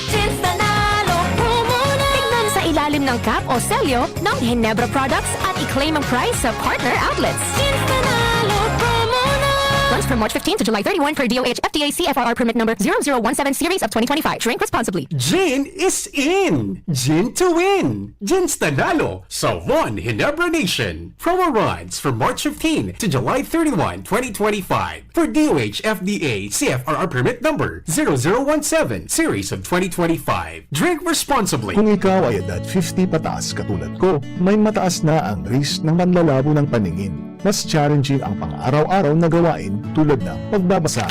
Speaker 15: Ginstanalo muna! Tignan sa ilalim ng cap o selyo ng Ginebra products at i-claim ang price sa partner outlets. Ginstanalo muna! Runs from March 15 to July 31 per DOH FDA CFRR permit number 0017 series of 2025. Drink responsibly.
Speaker 10: Gin is in! Gin to win! Ginstanalo sa One Ginebra Nation. Promo runs from March 15 to July 31, 2025 for DOH FDA CFRR permit number 0017 series of 2025. Drink responsibly.
Speaker 8: Kung ikaw ay edad 50 pataas katulad ko, may mataas na ang risk ng panlalabo ng paningin. Mas challenging ang pang-araw-araw na gawain tulad ng pagbabasa,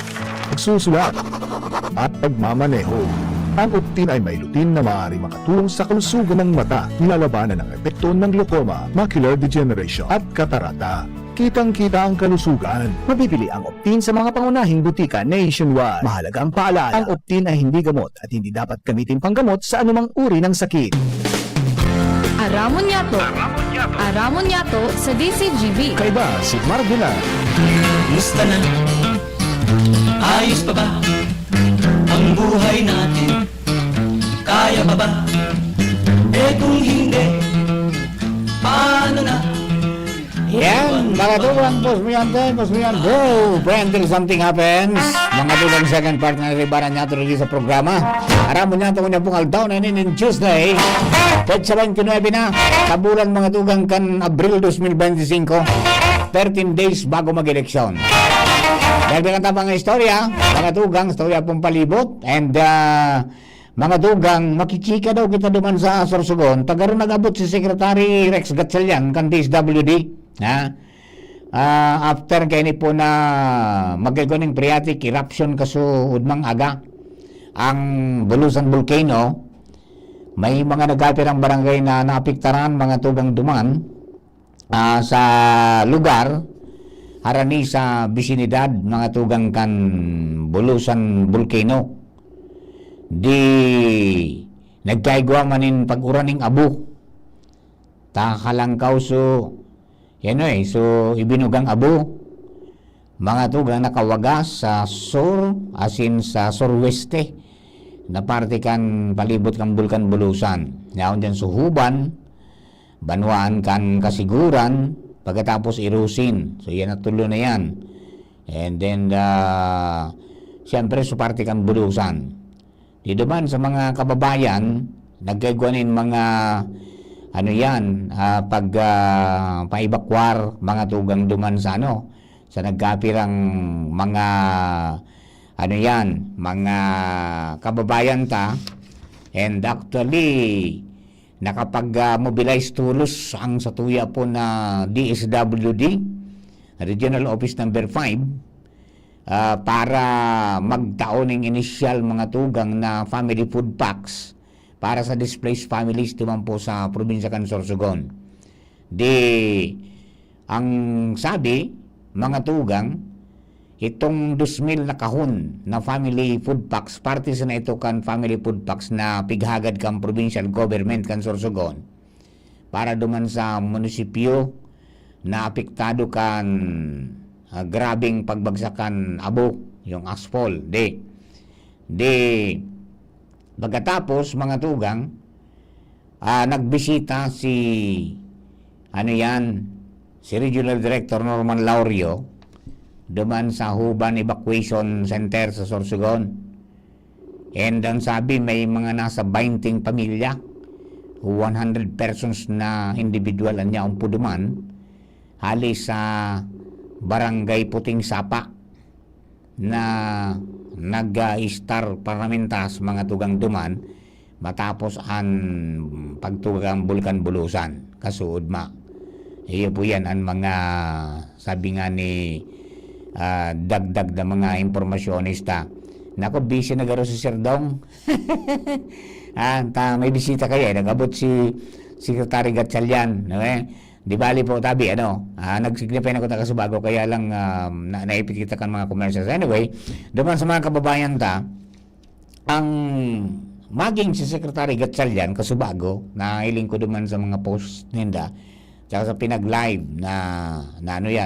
Speaker 8: pagsusulat, at pagmamaneho. Ang Optin ay may lutin na maaari makatulong sa kalusugan ng mata, nilalabanan ang epekto ng glaucoma, macular degeneration at katarata. Kitang-kita ang kalusugan.
Speaker 2: Mabibili ang Optin sa mga pangunahing butika nationwide. Mahalaga ang paalala, ang Optin ay hindi gamot at hindi dapat gamitin panggamot sa anumang uri ng sakit.
Speaker 9: Aramon Yato sa DCGB.
Speaker 16: Kaiba si Marvila.
Speaker 12: Musta na? Ayos pa ba ang buhay natin? Kaya pa ba? Eh kung hindi, paano na?
Speaker 2: Yan, mga tulang, post mo yan, go! Friend, till something happens. Mga tulang second part na naribaran niya ito rin sa programa. Aramon niya ito kung niyang pungal na in Tuesday. Petsa 29 na, sa bulan mga tugang kan Abril 2025. 13 days bago mag-eleksyon. Dahil binanta pa nga istorya, mga tugang, istorya pong palibot. And mga tugang, makikika daw kita duman sa Sorsogon. Tagaroon nag-abot si Secretary Rex Gatchalian kan DSWD. After kaini po na magkagaling phreatic eruption kaso udmang aga ang Bulusan Volcano, may mga nagapirang barangay na naapektaran mga tugang duman sa lugar harani sa bisinidad mga tugang kan Bulusan Volcano. Di nagkaigwa manin pag-uraning abu takalangkaw so so ibinugang abu mga tugang nakawagas sa sur asin sa surweste na parte kan palibot kan Bulkan Bulusan. Yaon dyan suhuban banwaan kan kasiguran pagkatapos irusin. So yan at tulo na yan. And then siyempre sa parte kan Bulusan. Di naman sa mga kababayan nagkagwanin mga paibakwar mga tugang duman sa sa nagkapirang mga mga kababayan ta. And actually nakapag-mobilize tulos ang sa tuya po na DSWD Regional Office number 5 para magtaon ng initial mga tugang na family food packs para sa displaced families naman po sa probinsya kan Sorsogon. Ang sabi, mga tugang, itong 2,000 na kahon na family food packs, parte sa na ito kan family food packs na pighagad kan provincial government kan Sorsogon para duman sa munisipyo na apektado kan grabing pagbagsakan abo, yung asphalt. Pagkatapos mga tugang, nagbisita si si Regional Director Norman Laurio duman sa Huban Evacuation Center sa Sorsogon. And ang sabi, may mga nasa 20 pamilya, 100 persons na individual niya ang puduman, halis sa Barangay Puting Sapa na nag-star parlamentas mga tugang duman matapos ang pagtugang Bulkan Bulusan kasuod ma. Iyo po yan ang mga sabi nga ni dagdag na mga impormasyonista. Nako, busy na garo si Sir Dong. May bisita kaya, nag-abot si Secretary Gatchalian. Di bali po tabi, nagsignify na ko ta Kasubago, kaya lang naipit kita kan mga commercials. Anyway, duman sa mga kababayan ang maging si Secretary Gatchalian Kasubago, nailing ko duman sa mga post ninda, tsaka sa pinag-live na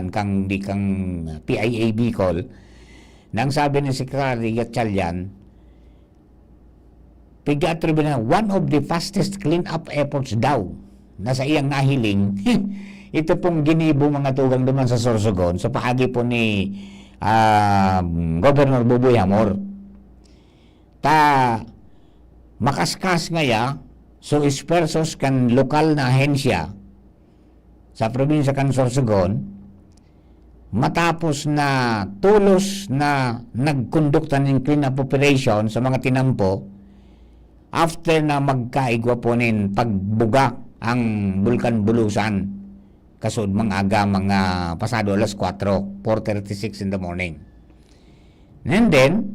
Speaker 2: kang PIAB call, nang sabi ni Secretary Gatchalian, pigatro na one of the fastest clean-up efforts daw na sa iyang nahiling, ito pong ginibo mga tugang duman sa Sorsogon sa paagi po ni Governor Buboy Amor. Makaskas ngaya, so ispersos kan lokal na ahensya sa probinsya kan Sorsogon, matapos na tulos na nagkondukta ng clean-up operation sa mga tinampo, after na magkaigwa po nin pagbuga ang Bulkan Bulusan kasud mga pasado alas 4, 4:36 in the morning. And then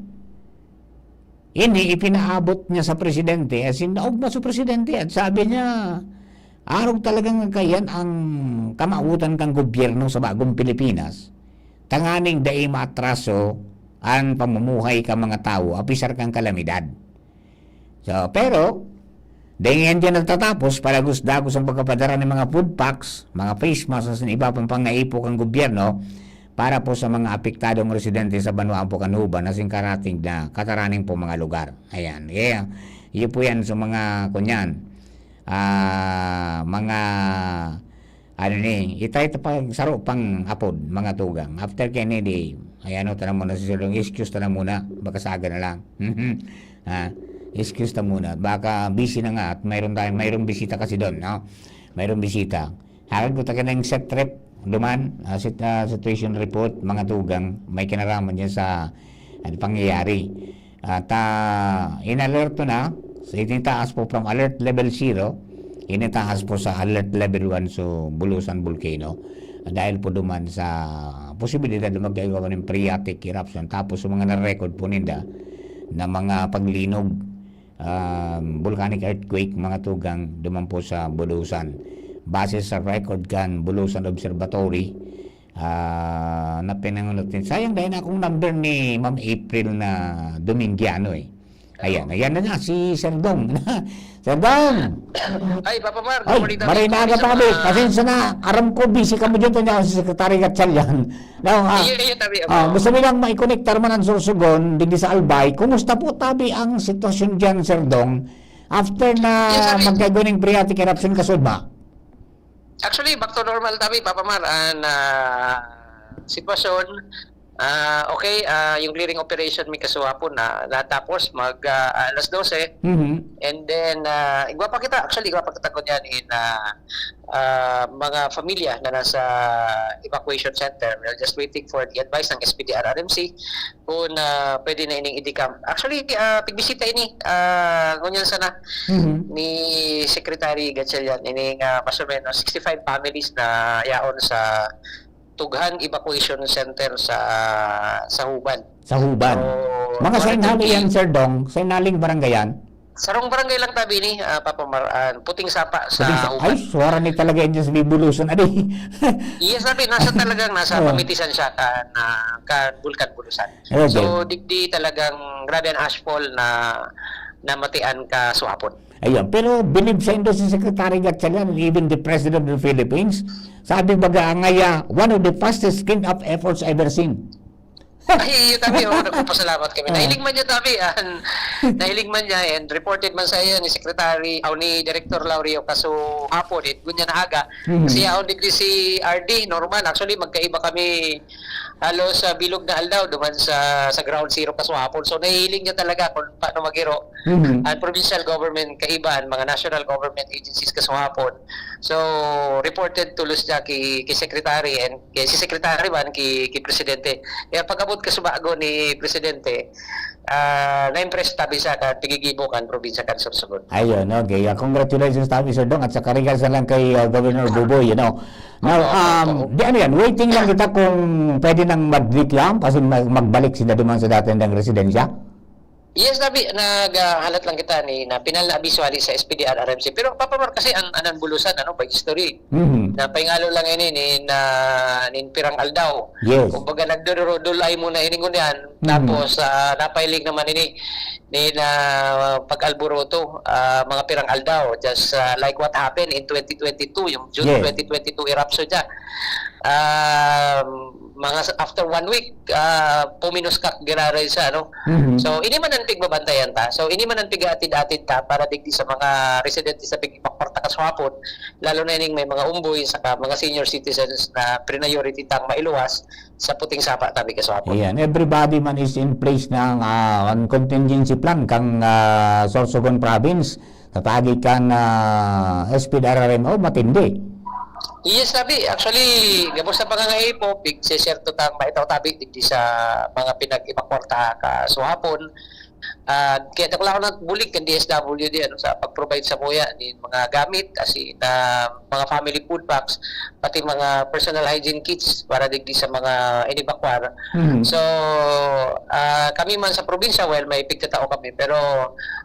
Speaker 2: ipinaabot niya sa presidente, as in naugma sa presidente, at sabi niya araw talagang kayan ang kamautan kang gobyerno sa bagong Pilipinas, tanganing dai maatraso ang pamumuhay ka mga tao apisar kang kalamidad. So, pero dahil yan nagtatapos para gusdagos ang pagkapadara ng mga food packs, mga face masks, at iba pang pangaipo ng gobyerno para po sa mga apektadong residente sa Banwaan po Kanhuban na singkarating na kataraning po mga lugar. Ayan. Iyon po yan sa mga kunyan. Itay pag saro pang apod, mga tugang. After Kennedy, tanong muna si Sir, excuse na muna, baka saga na lang. Excuse na muna, baka busy na nga at mayroong bisita kasi doon, no? Mayroong bisita. Harap ko tayo ng set trip, duman, situation report, mga tugang, may kinaraman dyan sa pangyayari. At in-alert na, so itinitaas po from alert level 0, initaas po sa alert level 1 so Bulusan Volcano. Dahil po duman sa posibilidad na magkagawa ng phreatic eruption, tapos sa mga na-record po ninda na mga paglinog, volcanic earthquake mga tugang duman po sa Bulusan. Base sa record kan Bulusan Observatory, na pinangunatin. Sayang dahil akong number ni Ma'am April na Domingiano Ayan na nga si Sir Dong. Sir Dong!
Speaker 17: Ay, Papa Mar,
Speaker 2: maray na aga pa kami. Pasensya na, aram ko, busy ka mo dyan niya si Secretary Gatchalian. Gusto mo lang maikonektar man ang Sorsogon, hindi sa Albay. Kumusta po tabi ang sitwasyon dyan, Sir Dong? After na magkagawa ng phreatic eruption kasod ba?
Speaker 17: Actually, back to normal tabi, Papa Mar. Sitwasyon, okay, yung clearing operation may kasuhapon na natapos alas 12. And then igwa pa kita ko niyan in mga familia na nasa evacuation center. We're just waiting for the advice ng SPDR-RMC kung pwede na ining idicam. Actually, pigbisita ini ngunyan sana ni Secretary Gatchalian ining mas o menos 65 families na yaon sa Tughan Evacuation Center sa Huban.
Speaker 2: Sa Huban. Mga sa inali yan, Sir Dong, sa inaling barangayan?
Speaker 17: Sarong barangay lang tabi ni Papa Mar, puting sapa sa
Speaker 2: Ay,
Speaker 17: uban.
Speaker 2: suara ni talaga yun sa bibulusan. Adi.
Speaker 17: Yes, sabi nasa talagang nasa
Speaker 2: Oh.
Speaker 17: pamitisan siya kan Bulkan Bulusan.
Speaker 2: Okay.
Speaker 17: So digdi talagang grabe ang ashfall na namatian ka suhapon.
Speaker 2: Ayun, pero believe sa Indo si Secretary Gatchalian, even the President of the Philippines, sabi baga ngaya, one of the fastest clean-up efforts ever seen.
Speaker 17: Ay, yun tabi, nagpapasalamat kami. Nahiling man niya tabi, nahiling man niya and reported man sa iyo ni Secretary, ni Director Laureo kaso hapon, gunya na aga. Kasi ako digli si RD, normal. Actually, magkaiba kami halos sa bilog na aldaw duman sa ground zero kaso hapon. So, nahiling niya talaga kung paano magiro. Ang provincial government kaiban, mga national government agencies kaso hapon. So, reported tulos niya kay Secretary and kay si Secretary man kay Presidente. Kaya pagkabot kasubago ni Presidente, na-impress tabi siya ka tigigibo kan probinsya kan Sorsogon.
Speaker 2: Ayun, okay. Congratulations tabi Sir Dong at sa regards na lang kay Governor Buboy, you know. Now, di ano yan, waiting lang kita kung pwede nang mag-declam kasi magbalik sila duman sa dati ng residensya.
Speaker 17: Yes, Nabi, naghalat lang kita ni na pinal na visually sa SPDR RMC. Pero papamar kasi anan bulusan by history. Na paingalo lang ini ni Pirang Aldaw.
Speaker 2: Yes.
Speaker 17: Kumbaga nagdurulay muna ini ngunyan. Tapos napailig naman ini ni na pag-alboroto mga Pirang Aldaw. Just like what happened in 2022, yung June 2022 eruption dyan. Mga after 1 week puminos kak giraray sa so ini man ang tigbabantayan ta, so ini man ang tiga-atid-atid ta para digdi sa mga residente sa pagpaparta ka sa hapon, lalo na ining may mga umboy saka mga senior citizens na priority tang mailuwas sa puting sapa tabi ka sa hapon.
Speaker 2: Ayan, everybody man is in place ng contingency plan kang Sorsogon province tatagi kan SPDRRMO matindi.
Speaker 17: Yes, sabi. Actually, gabos sa pangangay po, big share to tang maitaw tabi digdi sa mga pinag-ipakwarta ka suhapon. Kaya nakulang na bulig kan DSWD sa pag-provide sa muya ni mga gamit kasi na mga family food packs pati mga personal hygiene kits para digdi sa mga inibakwar. So kami man sa probinsya, well may pigtatao kami pero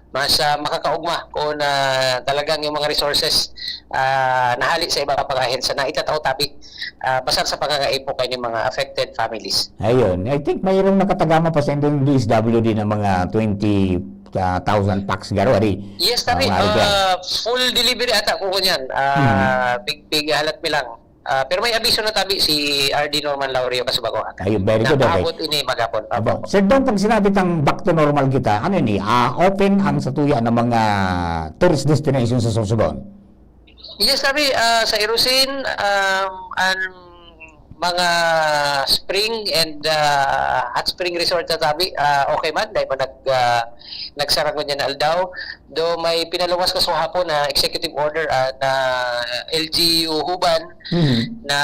Speaker 17: mas makakaugma kung talagang yung mga resources nahali sa ibang pag-ahensya na itatao tabi basar sa pangangaipo kayo ng mga affected families.
Speaker 2: Ayun, I think mayroong nakatagama pa sa yung DSWD ng mga 20,000 packs garo ari.
Speaker 17: Yes, tabi. Full delivery ata ko niyan. Big halat mi lang. Pero may abiso na tabi si RD Norman Laureo Kasubago.
Speaker 2: Ayun, very good.
Speaker 17: Nakabot ini magapon.
Speaker 2: Abo. Sir Dong, pag sinabi tang back to normal kita, ano ni? Open ang satuya ng mga tourist destination sa Sorsogon.
Speaker 17: Yes, tabi. Sa Irusin, mga spring and hot spring resort na tabi, okay man, dahil pa nagsarang ko niya na aldaw. Do may pinaluwas ka sa hapon na executive order na LGU Huban na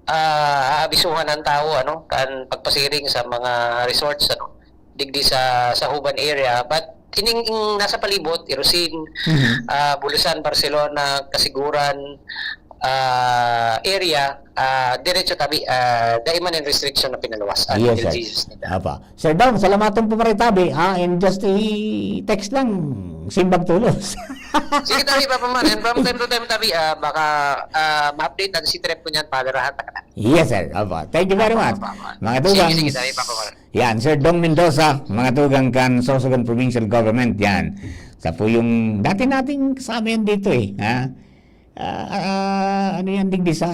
Speaker 17: aabisuhan ng tao kan pagpasiring sa mga resorts digdi sa Huban area, but ining nasa palibot Irusin, Bulusan, Barcelona, Kasiguran area, diretso tabi daiman ang restriction na pinaluwas.
Speaker 2: Yes, sir. Apa. Sir Dong, salamaton po maritabi and just text lang simbag tulos.
Speaker 17: Sige tabi pa pamanan, from time to time tabi baka ma-update natin si trip ko niyan para rahat ka.
Speaker 2: Yes, sir. Apa. Thank you very much. Mga tugang.
Speaker 17: Sige tabi pa pamanan.
Speaker 2: Yan, Sir Dong Mendoza, mga tugang kan Sorsogon Provincial Government yan. Sa po yung dati nating kasama yan dito ano yan digdi sa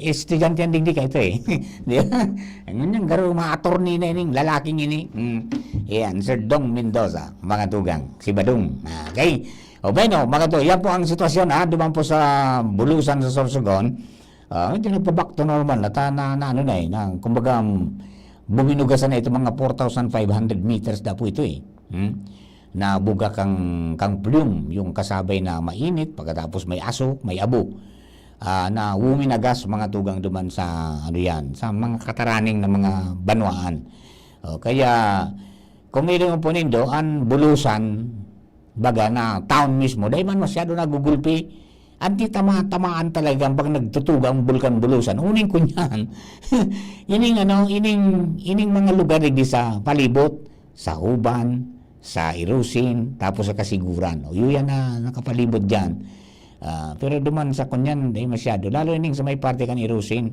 Speaker 2: estudyante yan digdi ka ito di ba? Ganyan garo mga attorney na ining lalaking ini. Yan, Sir Dong Mendoza, mga tugang, si Badung. Okay. O bueno, mga to, yan po ang sitwasyon duman po sa Bulusan sa Sorsogon. Hindi nagpa-back to normal na kumbaga buminugasan na ito mga 4,500 meters na po ito na buga kang plume yung kasabay na mainit pagkatapos may aso, may abo na wuminagas mga tugang duman sa sa mga kataraning na mga banwaan. Kaya kung mayroon po nindo ang Bulusan baga na town mismo dahil man masyado nagugulpi anti tamaan talagang pag nagtutugang Bulkan Bulusan uning kunyan ining mga lugar di sa palibot sa Uban, sa Irusin, tapos sa Kasiguran. O yun yan na nakapalibot dyan. Pero duman sa kunyan, di masyado. Lalo yun sa may parte kan Irusin.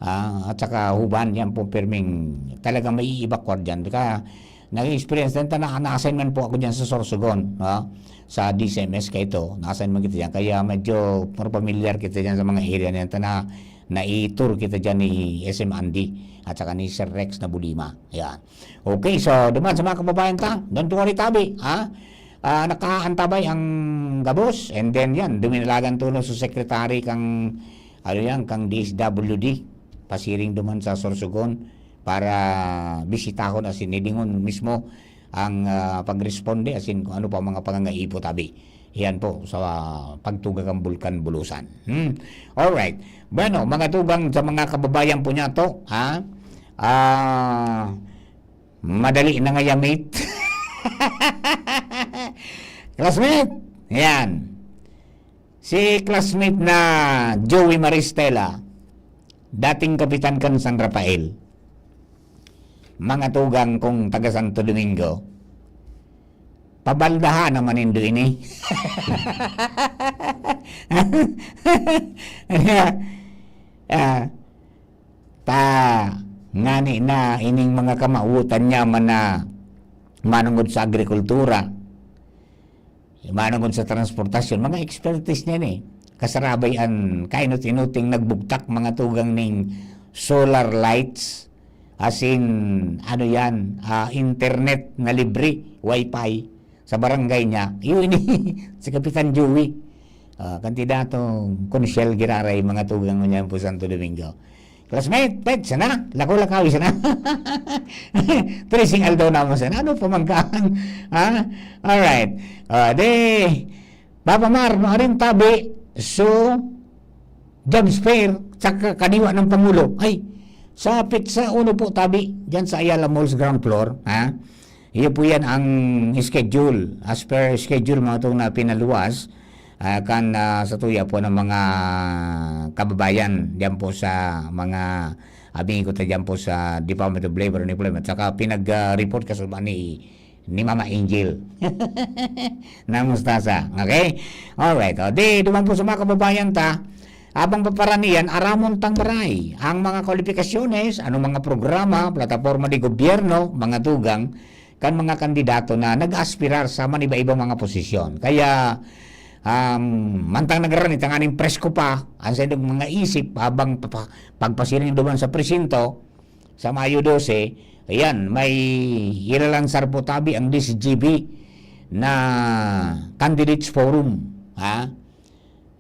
Speaker 2: At saka Uban, yan po perming talagang may iibakwar dyan. Kaya nag-experience din, na-assignment po ako dyan sa Sorsogon, sa DCMS kayo ito. Na-assignment kita dyan. Kaya medyo familiar kita dyan sa mga area na yan. Na-i-tour kita dyan ni SM Andy at saka ni Sir Rex na Bulima. Yan. Okay, so duman sa mga kababayan don't worry tabi. Nakaantabay ang gabos and then yan, duminalagan tulong sa sekretary kang kang DSWD pasiring duman sa Sorsogon para bisitahon asin nilingon mismo ang pagresponde asin kung ano pa mga pangangaipo tabi. Yan po sa pagtugag ang Bulkan Bulusan. Alright. Bueno, mga tugang sa mga kababayan po niya to, madali na nga yamit. Classmate, yan. Si classmate na Joey Maristela, dating kapitan kan San Rafael, mga tugang kong taga Santo Domingo, pabaldahan naman indo ini. Ngani na ining mga kamautan niya man na manungod sa agrikultura, manungod sa transportasyon, mga expertise niya ni. Kasarabayan, kainot-inuting nagbugtak mga tugang ning solar lights, as in, internet na libre, wifi, sa barangay niya. Yun si Kapitan Joey. Kandidato Consiel Giraray, mga tugang niya po Santo Domingo. Classmate, pet, sana? Lako-lakawi sana? Tracing aldaw naman sana. Ano pamangkaan? Alright. Papa Mar, maaring tabi, so, jobs fair, tsaka kaniwa ng Pangulo. Ay, sa pizza, uno po tabi, dyan sa Ayala Malls ground floor, Iyo po yan ang schedule. As per schedule, mga itong na pinaluwas, sa tuya po ng mga kababayan diyan po sa mga abing ko diyan po sa Department of Labor and Employment. Saka pinag-report kasulba ni Mama Angel ng Mustasa. Okay? Alright. Duman po sa mga kababayan abang paparanian, aramon tang maray ang mga kwalifikasyones, anong mga programa, plataforma di gobyerno, mga tugang, kan mga kandidato na nag-aspirar sa maniba-ibang mga posisyon. Kaya, mantang nagaran itang aning presko pa, ang sa mga isip, habang pagpasiring duman sa presinto, sa Mayo 12, ayan, may ilalansar po tabi ang DCGB na Candidates Forum.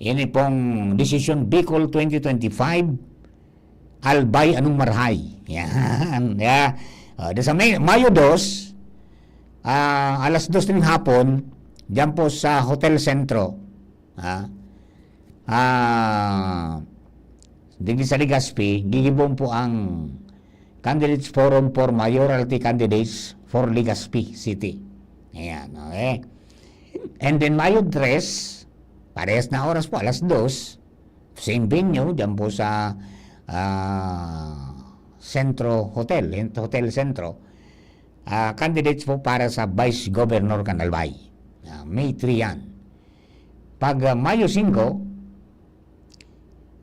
Speaker 2: Yan pong Decision Bicol 2025, Albay Anong Marhay. Yan. Sa Mayo 2, alas 2 ng hapon, dyan po sa Hotel Centro, dito sa Legazpi, gigibong po ang Candidates Forum for Mayoralty Candidates for Legazpi City. Ayan, okay. And then Mayo 3, parehas na oras po, alas 2, same venue, dyan po sa Centro Hotel, Hotel Centro. Candidates po para sa Vice Governor Canalbay. May 3 yan. Pag Mayo 5,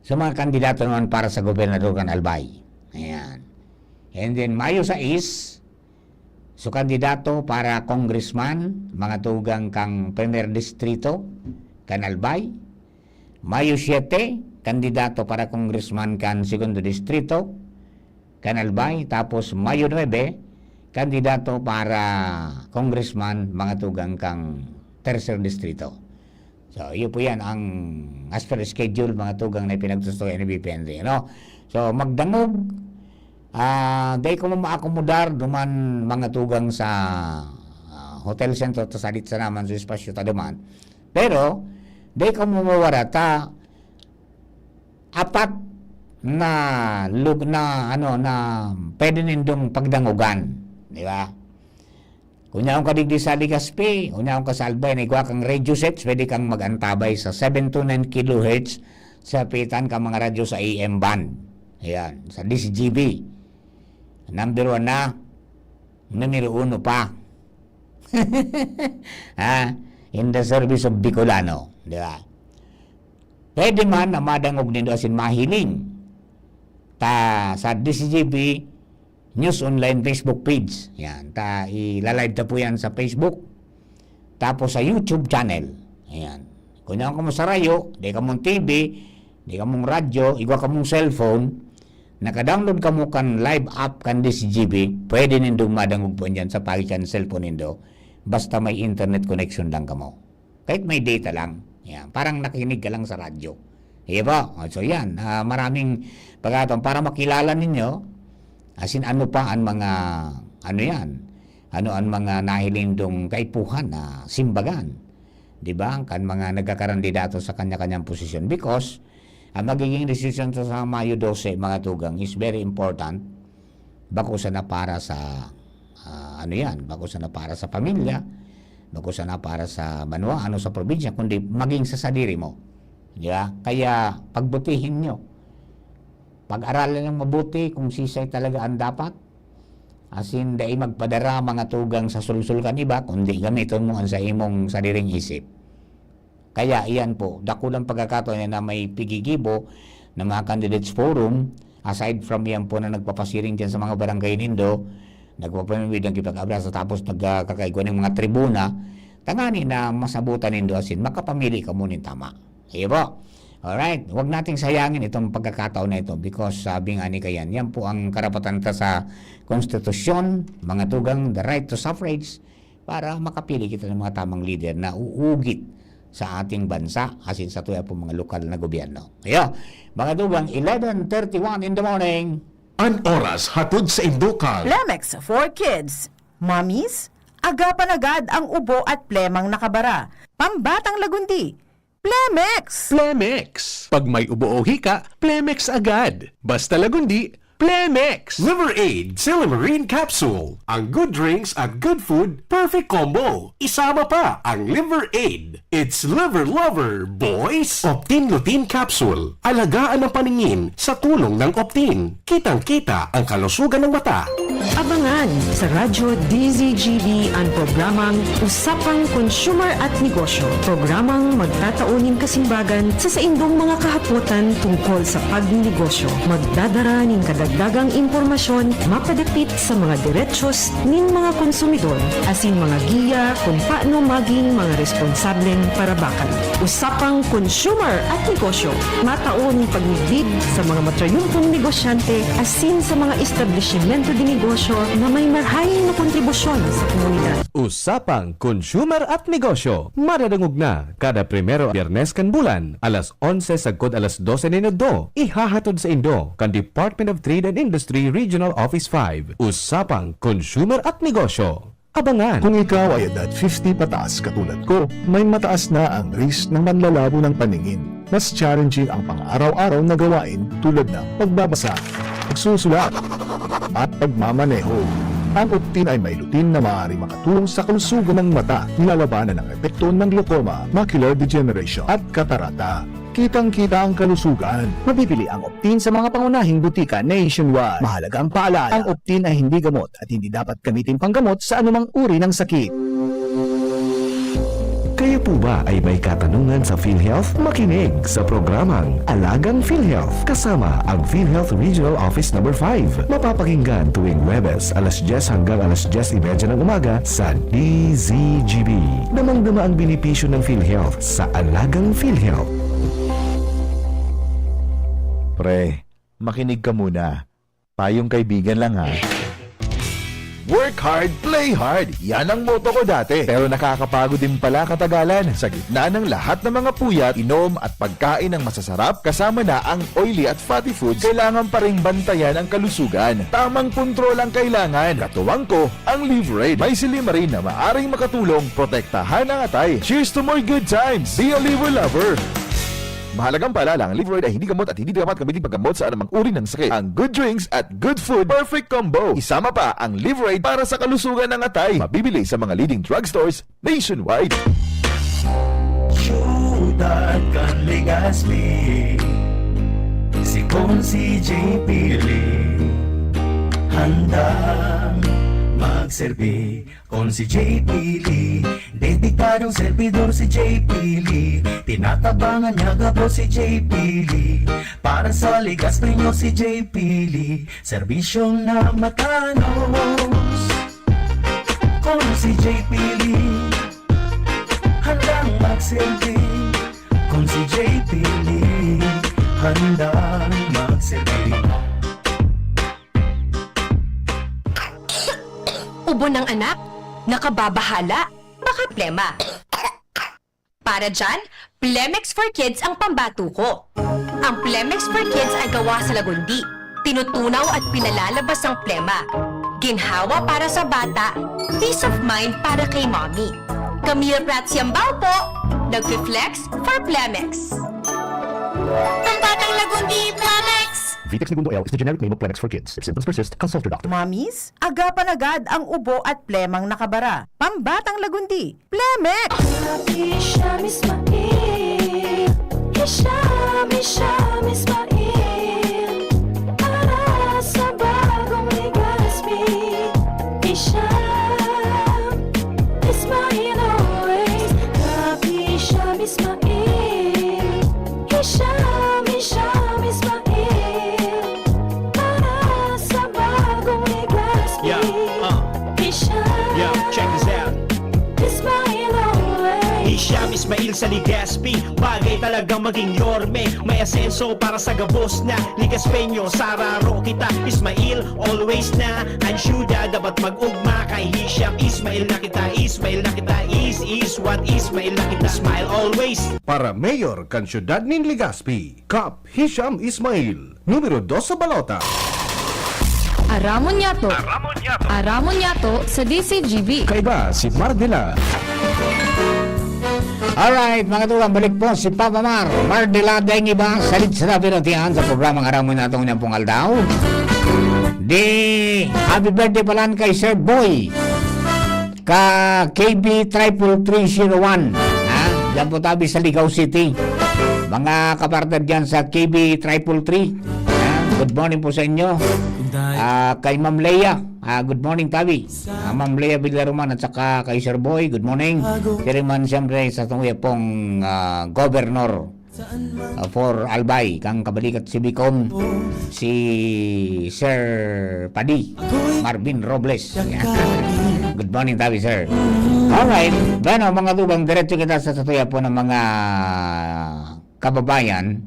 Speaker 2: sa mga kandidato naman para sa Gobernador Canalbay. Ayan. And then Mayo 6, so kandidato para Congressman, mga tugang kang Premier Distrito, Canalbay. Mayo 7, kandidato para Congressman kan Segundo Distrito, Canalbay. Tapos Mayo 9, kandidato para congressman, mga tugang kang Tercer Distrito. So, iyo po yan ang as per schedule, mga tugang na pinagtustuyan ni BPND. So, magdangog, day ko maakomodar duman mga tugang sa Hotel Centro, tasalit sa naman sa espasyo taduman. Pero, day ko mawawara apat na pwede nindong pagdangugan. Di ba? Kunya ka digdi sa Legazpi, kunya ka sa Albay, naigwa kang radio sets, pwede kang mag-antabay sa 729 kHz sa pitan ka mga radyo sa AM band. Ayan, sa DCGB. Number 1 na, Numero 1 pa. In the service of Bicolano, di ba? Pwede man na madangog nindo asin mahiling sa DCGP News Online Facebook page. Yan, ilalive ta po yan sa Facebook. Tapos sa YouTube channel. Ayan. Kung yan ka mo sa rayo, di ka mong TV, di ka mong radyo, igwa ka mong cellphone, naka-download ka mo kan live app kan DCGP, pwede nindong madangog po yan sa pagitan cellphone nindo. Basta may internet connection lang ka mo. Kahit may data lang. Yan. Parang nakinig ka lang sa radyo. Diba? So yan, maraming pagkataon para makilala ninyo, asin ano pa ang mga, ano yan, ano ang mga nahiling dong kaipuhan na simbagan. Diba? Kan mga nagkakandidato sa kanya-kanyang posisyon. Because, ang magiging decision sa Mayo 12, mga tugang, is very important. Bakusa na para sa, ano yan, bakusa na para sa pamilya, bakusa na para sa banwa, ano sa probinsya, kundi maging sa sadiri mo. Diba? Kaya, pagbutihin nyo. Pag-aralan ng mabuti kung sisay talaga ang dapat. Asin, dahil magpadara mga tugang sa sulsulkan iba, kundi gamiton mo ang sa imong sariling isip. Kaya, iyan po, dakulang pagkakataon na may pigigibo ng mga candidates forum, aside from yan po na nagpapasiring dyan sa mga barangay nindo, nagpapamimid ng kipag-abrasa, tapos nagkakaigwa ng mga tribuna, tangani na masabutan nindo asin, makapamili ka munin tama. Diba? Alright, huwag nating sayangin itong pagkakataon na ito because sabi nga ni Kayan, yan po ang karapatan ta sa konstitusyon, mga tugang, the right to suffrage, para makapili kita ng mga tamang leader na uugit sa ating bansa, asin sa tuya po mga lokal na gobyerno. Ayo, mga tugang, 11:31 in the morning.
Speaker 10: An oras hatod sa Indokal.
Speaker 13: Plemex for Kids. Mommies, agapan agad ang ubo at plemang nakabara. Pambatang lagundi. Plemex!
Speaker 10: Plemex. Pag may ubo o hika, Plemex agad. Basta lagundi, Plemex. Liver Aid Silimarine Capsule. Ang good drinks at good food, perfect combo. Isama pa ang Liver Aid. It's liver lover, boys. Optin Lutein Capsule. Alagaan ang paningin sa tulong ng Optin. Kitang-kita ang kalusugan ng mata.
Speaker 18: Abangan sa Radyo DZGB ang programang Usapang Consumer at Negosyo. Programang magtataunin kasimbagan sa saindong mga kahapotan tungkol sa pagnegosyo. Magdadara ng kadagdagang impormasyon mapadapit sa mga diretsyon ning mga konsumidor asin mga giya kung paano maging mga responsableng parabakan. Usapang Consumer at Negosyo. Mataon pagnibid sa mga matrayumpong negosyante asin sa mga establishmento de negosyo na may marhaing na kontribusyon sa komunidad.
Speaker 12: Usapang Consumer at Negosyo. Maradangog na kada primero Biyernes kan bulan, alas 11 sagkod alas 12 minuto. Ihahatod sa Indo kan Department of Trade and Industry Regional Office 5. Usapang Consumer at Negosyo. Abangan.
Speaker 8: Kung ikaw ay edad 50 pataas katulad ko, may mataas na ang risk ng manlalabo ng paningin. Mas challenging ang pang-araw-araw na gawain tulad ng pagbabasa, pagsusulat, at pagmamaneho. Ang Optin ay may lutein na maaaring makatulong sa kalusugan ng mata, nilalabanan ng epekto ng glaucoma, macular degeneration at katarata. Kitang-kita ang kalusugan. Mabibili ang Optin sa mga pangunahing butika nationwide. Mahalagang paalala, ang Optin ay hindi gamot at hindi dapat gamitin panggamot sa anumang uri ng sakit.
Speaker 12: Kayo po ba ay may katanungan sa PhilHealth? Makinig sa programang Alagang PhilHealth kasama ang PhilHealth Regional Office No. 5. Mapapakinggan tuwing Webes alas 10 hanggang alas 10:30 ng umaga sa DZGB. Damang-dama ang benepisyo ng PhilHealth sa Alagang PhilHealth.
Speaker 8: Pre, makinig ka muna. Payong kaibigan lang ha. Work hard, play hard. Yan ang motto ko dati. Pero nakakapagod din pala katagalan. Sa gitna ng lahat ng mga puyat, inom at pagkain ng masasarap, kasama na ang oily at fatty foods, kailangan pa ring bantayan ang kalusugan. Tamang kontrol ang kailangan. Katuwang ko, ang Liverade. May Silimarine na maaring makatulong, protektahan ang atay. Cheers to more good times. Be a liver lover. Mahalagang paalala, ang Liverade ay hindi gamot at hindi dapat gamitin paggamot sa anumang uri ng sakit. Ang good drinks at good food, perfect combo. Isama pa ang Liverade para sa kalusugan ng atay. Mabibili sa mga leading drugstores nationwide.
Speaker 19: Syudad kan Legazpi, si Consi J. Pili, handang magserbi kon si JP Lee. Dedikadong servidor si JP Lee. Tinatabangan niya gabo si JP Lee. Para sa ligas ninyo si JP Lee. Serbisyong na matanos kon si JP Lee. Handang magserbi kon si JP Lee. Handang magserbi.
Speaker 15: Ubo ng anak, nakababahala, baka plema. Para dyan, Plemex for Kids ang pambato ko. Ang Plemex for Kids ay gawa sa lagundi. Tinutunaw at pinalalabas ang plema. Ginhawa para sa bata, peace of mind para kay mommy. Camille Prats Yambao po, nag-flex for Plemex. Pambatang lagundi, Plemex!
Speaker 7: Vitex Segundo L is the generic name of Plemex for kids. If symptoms persist, consult your doctor.
Speaker 13: Mommies, agapan agad ang ubo at plemang nakabara. Pambatang lagundi, Plemex!
Speaker 3: Hisham Ismail, Hisham Ismail, para sa bagong Legazpi. Hisham Ismail always, Hisham Ismail, Hisham Ismail, para sa bagong Legazpi. Hisham,
Speaker 10: check this out.
Speaker 3: Ismail always.
Speaker 10: Hisham Ismail sa Legazpi, bagay talagang maging yorme. May asenso para sa gabos na Ligaspeño, sararo kita Ismail, always na ansyuda, dapat mag-ugma kay Hisham Ismail na kita. Ismail na kita, is what Ismail na kita. Smile always.
Speaker 7: Para Mayor kan Syudad nin Legazpi, Kap Hisham Ismail, numero 2 sa balota.
Speaker 9: Aramon Yato sa DCGB.
Speaker 12: Kaiba si Mardila.
Speaker 2: Alright, mga tulang, balik po si Papa Mar Diladeng iba, salit sa nabirotihan sa programang Aramon natong niyang pungal daw. Di, happy birthday pala kay Sir Boy, ka KB 33301. Diyan po tabi sa Ligaw City. Mga kapartner dyan sa KB 333. Good morning po sa inyo. Kay Ma'am Leia, good morning tabi. Ma'am Leia Villaroman at saka kay Sir Boy, good morning. Kiriman siyempre sa tunguya pong governor for Albay, kang kabalikat si Bicom, si Sir Padi, Marvin Robles. Good morning tabi, sir. Alright, bueno mga tubang, diretso kita sa tutuya po ng mga kababayan.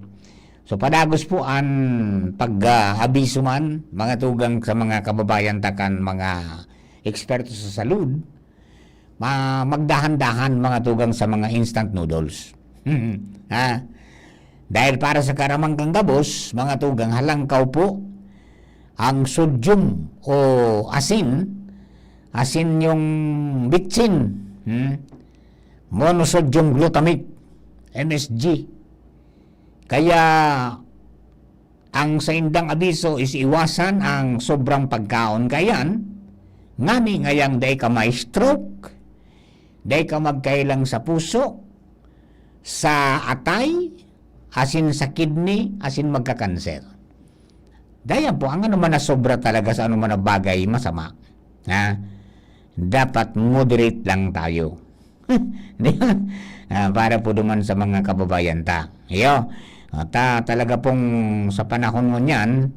Speaker 2: So padagos po ang pag-abiso man, mga tugang sa mga kababayan takan mga eksperto sa salud, magdahan-dahan mga tugang sa mga instant noodles. Dahil para sa karamang kang gabos, mga tugang halangkaw po, ang sodium o asin yung bitsin, monosodium glutamate, MSG. Kaya ang sa indang abiso is iwasan ang sobrang pagkaon kayan, ngani ngayang day ka may stroke, day ka magkailang sa puso, sa atay, asin sa kidney, asin magkakanser. Dayan po, ang ano man na sobra talaga sa ano man na bagay masama. Dapat moderate lang tayo. Para po duman sa mga kababayan ta. Talaga pong sa panahon mo niyan,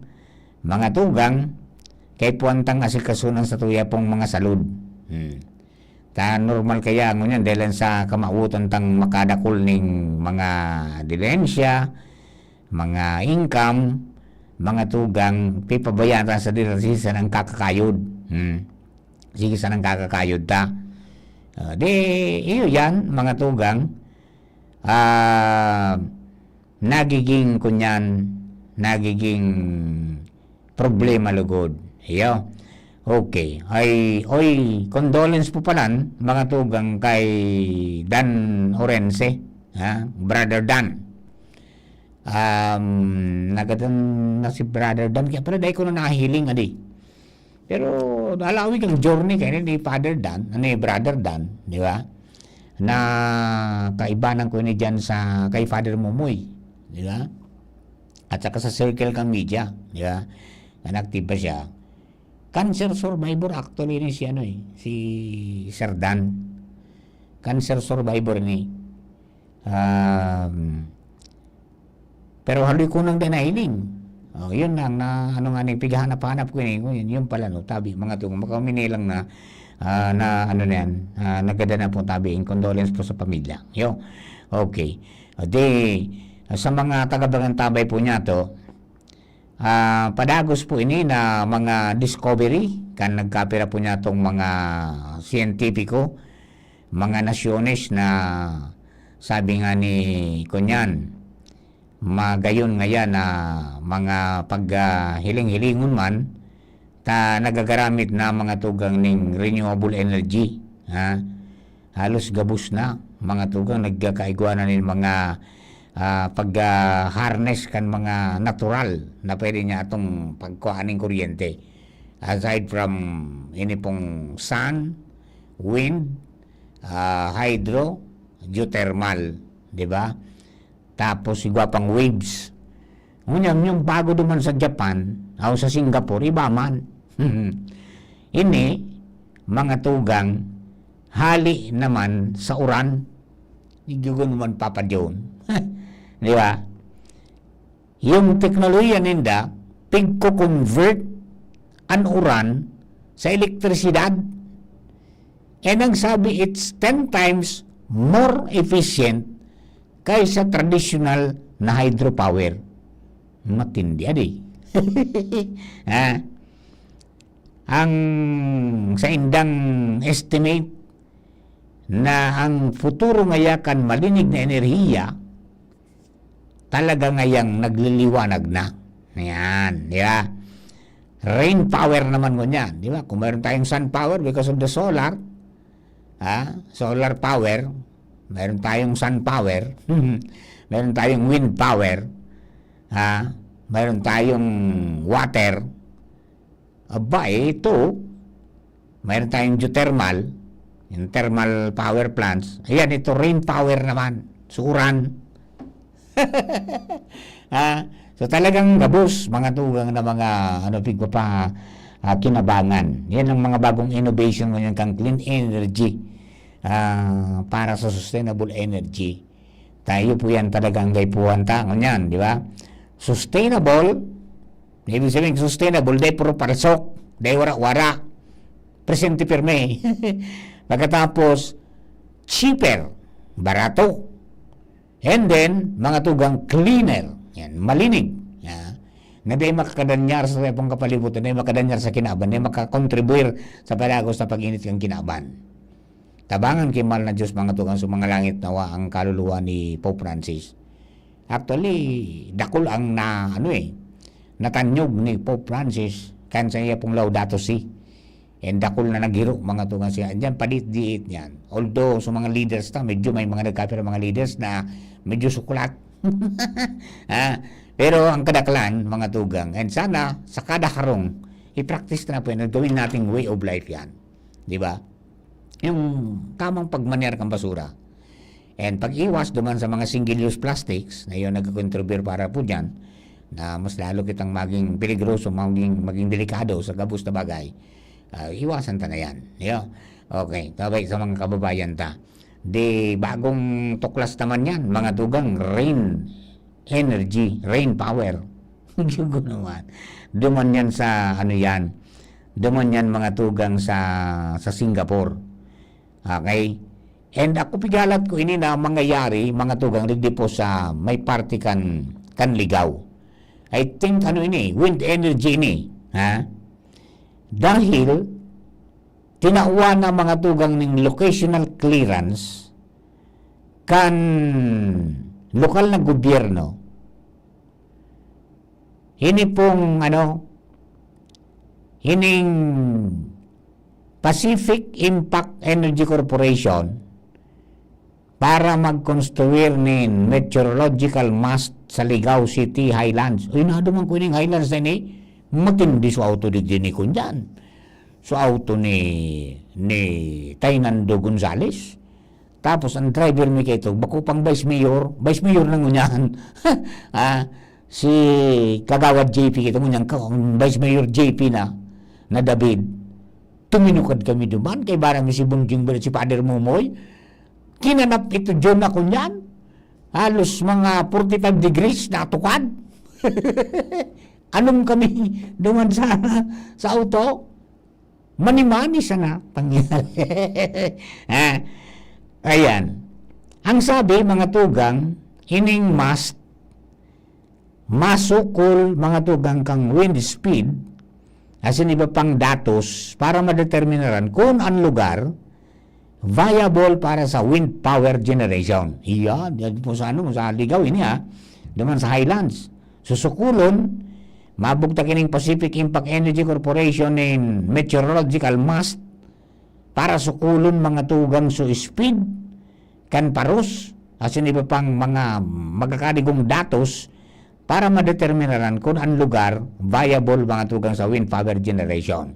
Speaker 2: mga tugang, kay puwantang asikasunan sa tuya pong mga salud. Normal kaya ngunyan dahil sa kamautan tang makadakol ning mga dilensya, mga income, mga tugang, pipabayatan sa dirasisa ng kakakayod. Sige sa ng kakakayod ta. Iyo yan, mga tugang, nagiging problema lugod. Iyo. Okay. Condolence po palan, mga tugang, kay Dan Orense, Brother Dan. Nagatan na si Brother Dan, kaya pala dahil ko na nakahiling, Pero alawi kang journey kaya ni Father Dan, Brother Dan, di ba? Na kaibanan ko ni dyan sa kay Father Momoy, di ba? At saka sa circle kang media, di ba? Na aktiba siya. cancer survivor actually ni si si Sir Dan. Cancer survivor ni. Pero haloy ko nang dinailing. Yun lang na ano nga ni pigahanap-hanap ko yun pala no tabi mga tong makamini lang na na ano na yan nagada na po tabi in condolence po sa pamilya. Yo. Okay. Sa mga taga-Barangay Tabay po niya to padagos po ini na mga discovery kan nagkapira po niya tong mga siyentipiko mga nasyones na sabi nga ni kunyan magayon nga yan na mga paghiling-hilingon man ta nagagaramit na mga tugang ning renewable energy halos gabus na mga tugang nagkakaigwanan nin mga pag-harness kan mga natural na pwede niya atong pagkuhaning kuryente aside from ini pong sun, wind, hydro, geothermal, di ba? Tapos igwa pang waves. Ngunyam yung bago duman sa Japan o sa Singapore, iba man. Ini, mga tugang, hali naman sa uran. Hindi ko naman papadyon. Di ba? Yung teknolohiya ninda, pigko-convert ang uran sa elektrisidad. And ang sabi, it's 10 times more efficient kaysa traditional na hydropower. Matindi adi. Ang sa indang estimate na ang futuro ngayakan malinig na enerhiya talaga ngayang nagliliwanag na. Yan, di ba? Rain power naman mo niyan, di ba? Kung mayroon tayong sun power because of the solar, solar power, meron tayong sun power, meron tayong wind power, meron tayong water, ito, meron tayong geothermal, yung thermal power plants, ayan, ito rain power naman, suran. So talagang gabos, mga tugang na mga, kinabangan. Yan ang mga bagong innovation ngayon kang clean energy. Para sa sustainable energy. Tayo po yan talagang gaypuhan ta. Ganyan, di ba? Sustainable, ibig sabihin sustainable, day puro parsok, day wara-wara, presente pirme. Pagkatapos, cheaper, barato. And then, mga tugang cleaner, yan, malinig. Na day makakadanyar sa pong kapalibutan, day makadanyar sa kinaban, day makakontribuir sa palagos na pag-init ng kinaban. Tabangan kay mahal na Diyos mga tugang sa mga langit nawa ang kaluluwa ni Pope Francis. Actually, dakol ang natanyog ni Pope Francis kan sa iya pong Laudato Si. And dakol na naghiro mga tugang siya. Diyan palit-diit niyan. Although sa mga leaders medyo may mga nagkapira mga leaders na medyo sukulat. Pero ang kadaklan mga tugang, and sana sa kada harong i-practice na po yan, gawin nating way of life yan. Di ba? Yung tamang pagmanear kang basura. And pag-iwas duman sa mga single-use plastics na yun nagkakontribute para po dyan na mas lalo kitang maging peligroso, maging delikado sa gabos na bagay. Iwasan ta na yan. Okay, tabay sa mga kababayan ta. Bagong tuklas naman yan, mga tugang rain energy, rain power. Duman yan sa duman yan mga tugang sa Singapore. Okay? And ako pigalat ko ini na mangyayari, mga tugang, digdi po sa may party kan ligaw. I think wind energy ini. Dahil tinauwa na mga tugang ng locational clearance kan lokal na gobyerno. Hini pong hining Pacific Impact Energy Corporation para mag-construir nin meteorological mast sa Ligao City Highlands. Uy, naduman ko yung Highlands na ini, matindi sa auto di ko dyan. Sa auto ni Tainando Gonzales. Tapos ang driver mi kayo, bako pang Vice Mayor nang unyahan. Si Kagawad JP, kita mo niyang Vice Mayor JP na. na David, tuminukad kami duman, kay barang si Bunjing si Father Mumoy, kinanap ito John ako niyan, halos mga 45 degrees na tukad. Anong kami duman sa auto? Mani-mani sana pangyari. Ayan. Ang sabi, mga tugang, ining masukol mga tugang kang wind speed as in iba pang datos para madeterminaran kung ang lugar viable para sa wind power generation. Iyan, yan po sa ligaw ini naman sa Highlands. Susukulon, mabugta kining Pacific Impact Energy Corporation in meteorological mast para sukulon mga tugang so speed kan paros as in iba pang mga magkakadigong datos para madeterminaran kung ang lugar viable mga tugang sa wind power generation.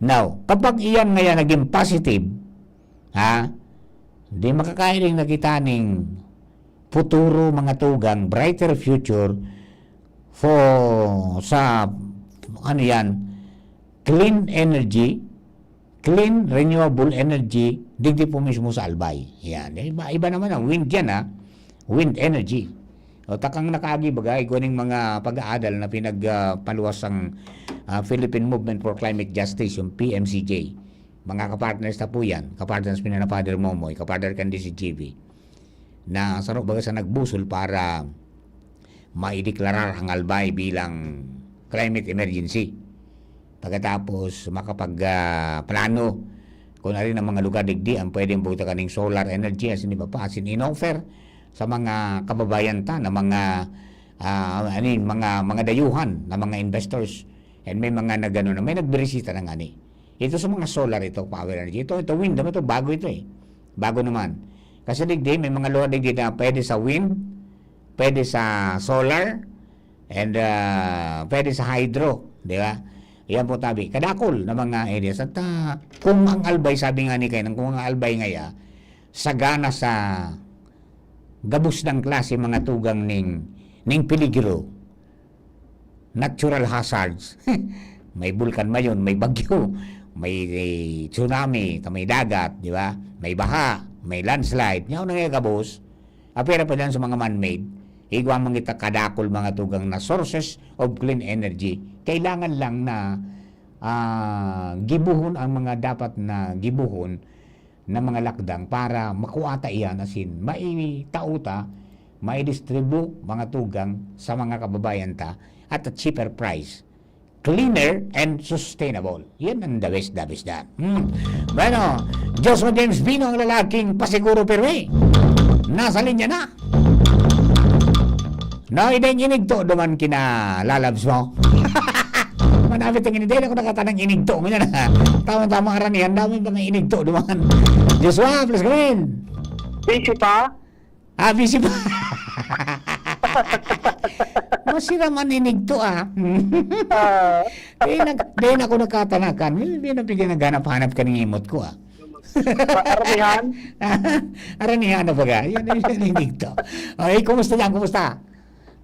Speaker 2: Now, kapag iyan ngayon naging positive, di makakailing nakita ning futuro mga tugang, brighter future sa clean energy, clean renewable energy, digdi po mismo sa Albay. Yan. Iba naman ang wind yan, wind energy. O takang nakaagi bagay kuning mga pag-aadal na pinagpaluwas ang Philippine Movement for Climate Justice, yung PMCJ. Mga kapartners na po yan, kapartners na Father Momoy, kapartner kan si GB, na sarap baga sa nagbusol para maideklarar ang Albay bilang climate emergency. Pagkatapos makapag-plano kung rin ang mga lugar digdi ang pwedeng buta kaning solar energy as in iba pa, as in in-offer sa mga kababayan ta na mga mga dayuhan na mga investors, and may mga nagano na may nagberesita ng ani. Ito sa mga solar ito, power energy. Ito wind naman ito, bago ito Bago naman. Kasi digdi may mga lugar digdi na pwede sa wind, pwede sa solar, and pwede sa hydro, di ba? Yan po tabi. Kadakol na mga areas. At kung ang Albay, sabi nga ni Kainang, kung ang Albay ngaya, sagana sa gabus ng klase mga tugang ning peligro, natural hazards. May bulkan mayon, may bagyo, may tsunami, may dagat, di ba? May baha, may landslide. Yan ang gabus. Apera pa dyan sa mga man-made. Igwa mangita kadakol mga tugang na sources of clean energy. Kailangan lang na gibuhon ang mga dapat na gibuhon na mga lakdang para makuata iyan, asin maitauta, maidistribute mga tugang sa mga kababayan ta at a cheaper price, cleaner and sustainable. Yan ang the best that. Bueno, Joshua James Bino ang lalaking pasiguro perwe. Nasa linya na. No, inigto duman kina lalabs mo. Manapit ang inigto, ako nakatanang inigto mo yan. Tama-tama karanihan, dami mga inigto duman. Joshua, please come in.
Speaker 20: Busy pa?
Speaker 2: Busy pa. Masira man inigto Dahil ako nakatanakan. Hindi na bigyan naghanap-hanap ka ng imot ko
Speaker 20: Aranihan?
Speaker 2: Aranihan na baga. Yan ang inigto. Okay, kumusta yan? Kumusta?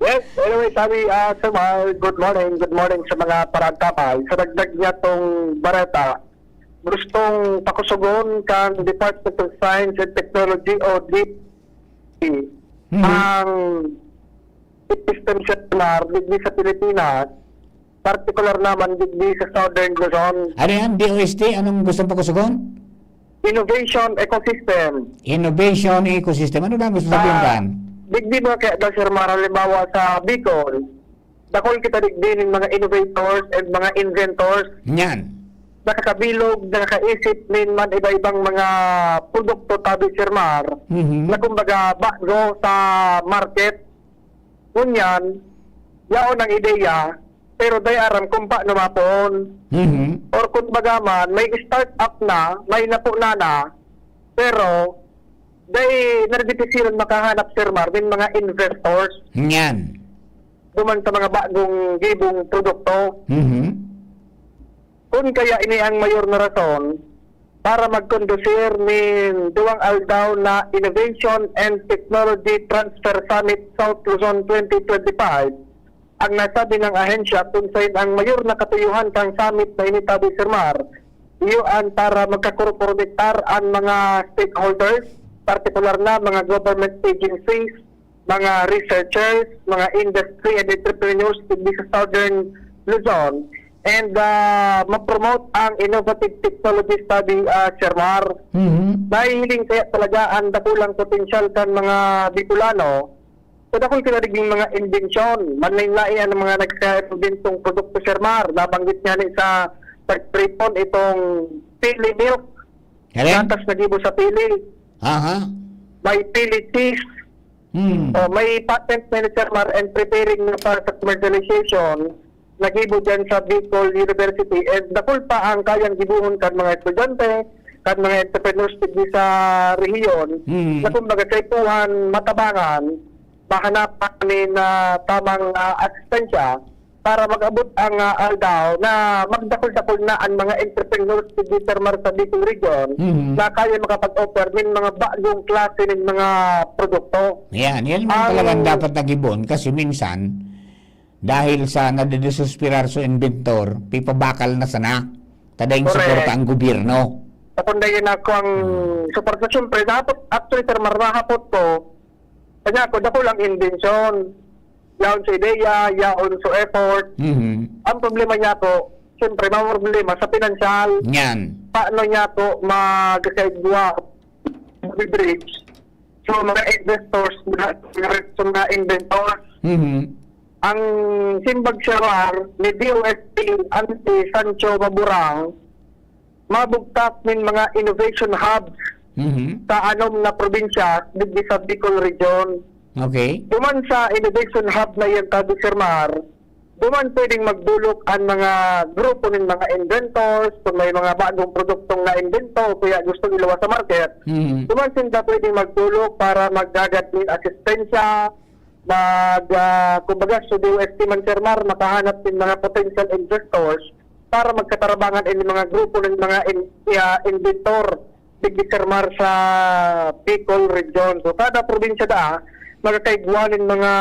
Speaker 20: Yes, anyway, sabi, Sir Mar, good morning sa mga paragkapal. Sa dagdag niya tong bareta, gustong pakusugon kang Department of Science and Technology o DOE ang system solar digdi sa Pilipinas, particular naman digdi sa Southern Luzon.
Speaker 2: Ano yan? DOST? Anong gustong pakusugon?
Speaker 20: Innovation Ecosystem.
Speaker 2: Innovation Ecosystem. Ano lang gusto sabihin kan?
Speaker 20: Digdi ba kaya Sir Mar, halimbawa sa Bicol, dakol kita digdi ng mga innovators and mga inventors.
Speaker 2: Yan.
Speaker 20: Nakakabilog, nakakaisip min man iba-ibang mga produkto tabi Sir Mar, na kumbaga bago sa market. Kunyan, yaon ang ideya, pero day aram kung paano mapon. Or kung bagaman, may start-up na, may napuna na, pero day nardipisilan makahanap Sir Mar din mga investors.
Speaker 2: Yan.
Speaker 20: Duman sa mga bagong gibong produkto. Kung kaya ini ang mayor na rason para magkondusir ng duwang aldaw na Innovation and Technology Transfer Summit South Luzon 2025 ang nasabi ng ahensya kung saan ang mayor na katuyuhan kang summit na initabi Sir Mar, iyon para magkakorpormitar ang mga stakeholders, partikular na mga government agencies, mga researchers, mga industry and entrepreneurs din sa Southern Luzon, and ma-promote ang innovative technology study, Sir Mar. Nahihiling kaya talaga ang dakulang potensyal kan mga Bicolano. So dakol kinariging mga inbensyon, manlain-lain ang mga nagka-inventong produkto, Sir Mar. Nabanggit niya ni sa pag-prepon itong pili milk. Gatas na gibo sa pili. May pili cheese. May patent na ni Sir Mar and preparing na para sa commercialization. Nagibo dyan sa Bicol University. And dakol pa ang kayang gibuhon kan mga estudyante, kan mga entrepreneurs sa rehiyon, na kumbaga sa ipuhan matabangan, mahanapan ni na tamang asistensya para mag-abot ang aldaw na magdakol-dakol na ang mga entrepreneurs sa Sir Mar sa Bicol region na kaya makapag-offer ng mga bagong klase ng mga produkto.
Speaker 2: Yan man talagang dapat nag-ibon kasi minsan dahil sa nadidisuspirar sa inventor, pipabakal na sana. Tadayong suporta ang gobyerno.
Speaker 20: Pakundayin ako ang suporta. Siyempre, dapat actually Sir Mar, mahapot ko kanya ako, dako lang invention. Yaon sa ideya, yaon sa effort. Ang problema niya ko, siyempre, mga problema sa pinansyal.
Speaker 2: Yan.
Speaker 20: Paano niya ko mag-kaigwa, bridge. So, mga investors, mga inventors. Ang simbag Sir ni DOST, Ante Sancho Maburang, mabugtak ng mga innovation hubs sa anom na probinsya digdi sa Bicol region.
Speaker 2: Okay.
Speaker 20: Duman sa innovation hub na yan, Tabi Sir Mar, duman pwedeng magdulok ang mga grupo ng mga inventors, kung may mga bagong produktong na-invento, kaya gusto ilawas sa market. Duman sila pwedeng magdulok para magdagat ng asistensya, kumbaga, so DOST man Sir Mar, makahanap ng mga potential investors para magkatarabangan ng mga grupo ng mga inventor digdi Sir Mar sa Bicol region. So kada probinsya magkakaigwanin mga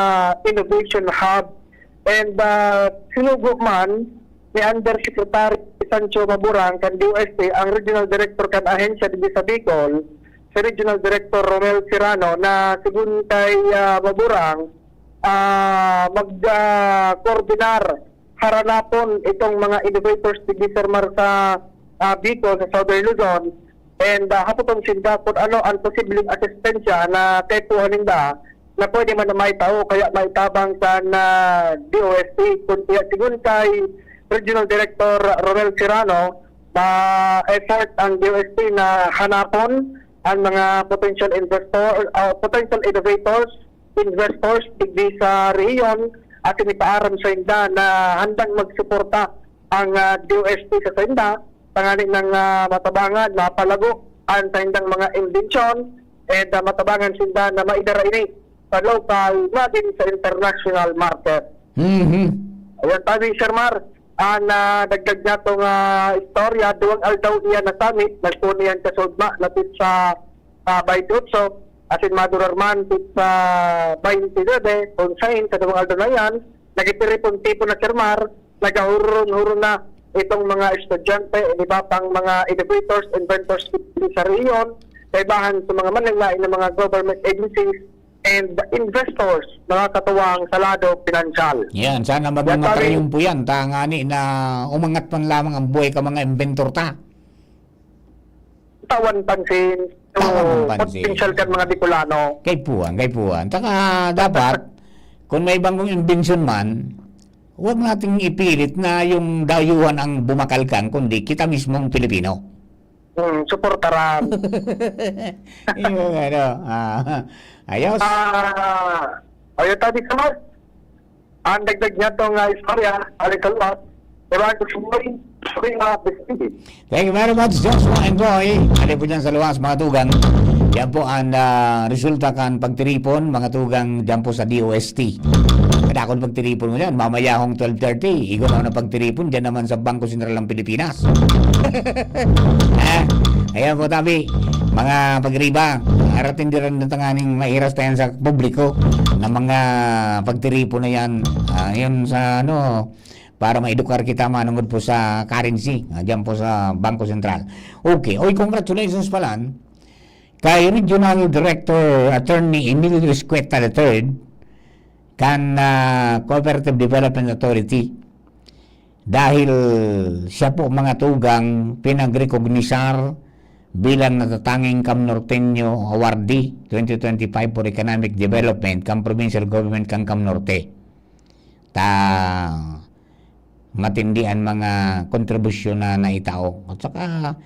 Speaker 20: innovation hub and sinugo man ni Undersecretary Sancho Maburang kan DOST ang Regional Director kan ahensya digdi sa Bicol, si Regional Director Romel Serrano na sigun kay Maburang mag-coordinar haranapon itong mga innovators digdi Sir Mar sa Bicol sa Southern Luzon. And hapotong sinda kung ano ang posibleng asistensya na kaipuhan ninda na pwede man na may tao kaya may tabang sa DOST. Kung sigun kay Regional Director Romel Serrano na effort ang DOST na hanapon ang mga potential investor, potential innovators, investors digdi sa rehiyon at inipaaram sa inda na handang magsuporta ang DOST sa inda tanganin ng matabangan, mapalago ang tayong mga invention and matabangan sinda na maidara ini sa local na din sa international market. Ayan tabi Sir Mar, dagdag na itong istorya, duwag aldaw niya na summit, nagpuniyan sa Sudma, napit sa Baitutso, asin Madurarman, pit sa 29, kung saan sa duwag aldaw na yan, nagipiripon tipo na Sir Mar, nagahurun-hurun na itong mga estudyante, iba pang mga innovators, inventors sa rehiyon, kaibahan sa mga manlain ng mga government agencies and investors, mga katuwang salado pinansyal.
Speaker 2: Yan, sana mabangat rin yung puyan, tangani na umangat man lamang ang buhay ka mga inventor ta.
Speaker 20: Tawan pansin, potential kan mga Bicolano.
Speaker 2: Kay puwan. Taka dapat, kung may bagong invention man, huwag nating ipilit na yung dayuhan ang bumakalkan, kundi kita mismong Pilipino.
Speaker 20: Suportaran.
Speaker 2: Yung ayos.
Speaker 20: Ayun tabi ka Mar. Ang dagdag niya itong istorya, alikalwat, ewan ko sumurin,
Speaker 2: Thank you very much, Joshua and Roy. Ali po dyan sa luwas, mga tugang. Yan po ang resulta kan pagtiripon, mga tugang dyan po sa DOST. Kadakon pagtiripon mo dyan, mamaya hong 12:30. Igo na pagtiripon dyan naman sa Bangko Sentral ng Pilipinas. Ayan po tabi. mga pagriba, arating din rin tanganing mairas tayo sa publiko na mga pagtiripo na yan, yun sa ano, para maedukar kita manungod po sa currency, dyan po sa Bangko Sentral. Okay, oy, congratulations pala kay Regional Director Attorney Emilio Escueta III kan Cooperative Development Authority dahil siya po mga tugang pinagrecognisar bilang natatanging Camnorteño Awardee 2025 for Economic Development kang Provincial Government kang Camnorte. Matindihan mga kontribusyon na naitao. At saka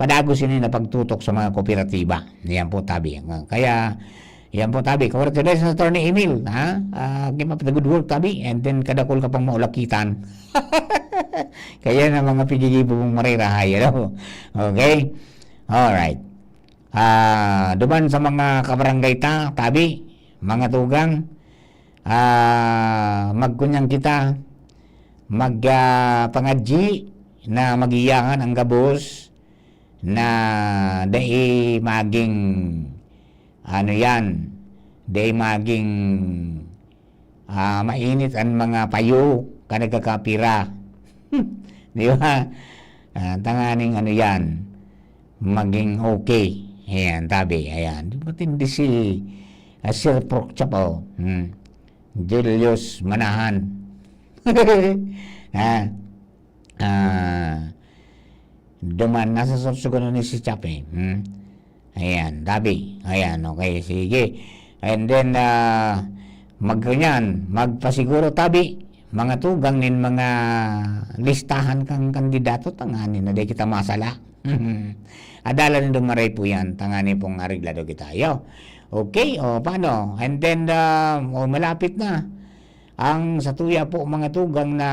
Speaker 2: padagos yun na pagtutok sa mga kooperatiba. Yan po tabi. Kaya yan po tabi. Congratulations Attorney Emil. Give up the good work tabi. And then kadakol ka pang maulakitan. Kaya na mga pigigibo mong marirahay. Okay? Alright. Duman sa mga kabarangay tabi, mga tugang, magkunyang kita, pangadji na magiyangan ang gabos na dai maging dai maging mainit ang mga payo kanagkakapira. Di ba? Tanganing maging okay. Ayan, tabi. Ayan. Matindi si Sir Procchapo. Julius Manahan. Duman, nasa sorsugon ni si Chape. Ayan, tabi. Ayan, okay. Sige. And then, magpasiguro tabi. Mga tugang nin mga listahan kang kandidato, tanganin na di kita masala. Adala rin dumaray po yan, tanganin pong areglado kita. Okay, paano? And then, malapit na. Ang sa tuya po mga tugang na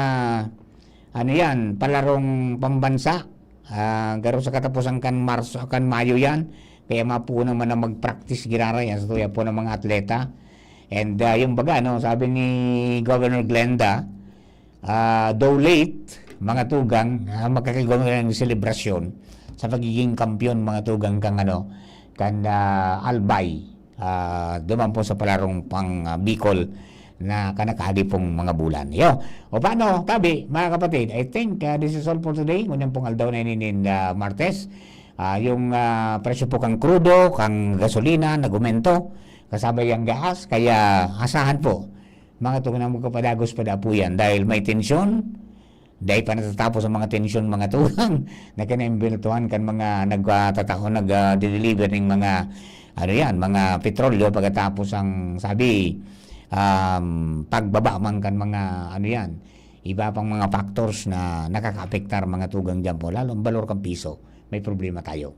Speaker 2: palarong pambansa. Garo sa katapusan kan Marso, kan Mayo yan. Kaya mapuo naman na mag-practice girara yan sa tuya po ng mga atleta. And yung baga, sabi ni Governor Glenda, though late, mga tugang, magkakagawin ng selebrasyon sa pagiging kampiyon mga tugang kang Albay. Duman po sa palarong pang Bicol na kanakadi pong mga bulan. O paano, tabi, mga kapatid, I think this is all for today. Ngunyan pong aldaw na inin Martes. Yung presyo po kang krudo, kang gasolina, nagumento, kasabay ang gas, kaya asahan po mga tugang na magkapadagos pa po yan dahil may tensyon, dahil pa natatapos ang mga tensyon mga tugang na kinaimbituhan kan mga nag-deliver ng mga mga petrolyo pagkatapos ang pagbaba man kan mga iba pang mga factors na nakakaapektar mga tugang dyan po, lalo ang balor kang piso. May problema tayo.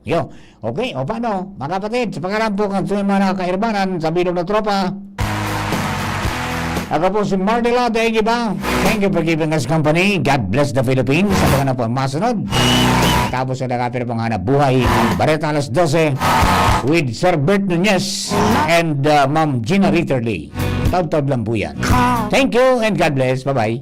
Speaker 2: Okay, o paano? Mga kapatid, sa pangalan po ng mga kairbanan sa bilog na tropa. Ako po si Mardela Daingiba. Thank you for giving us company. God bless the Philippines. Sa mga na po ang masunod. Tapos sa nakapira pang hanap buhay, ang Bareta alas 12 with Sir Bert Nunez and Ma'am Gina Ritterly. Taud-taud lang po yan. Thank you and God bless. Bye-bye.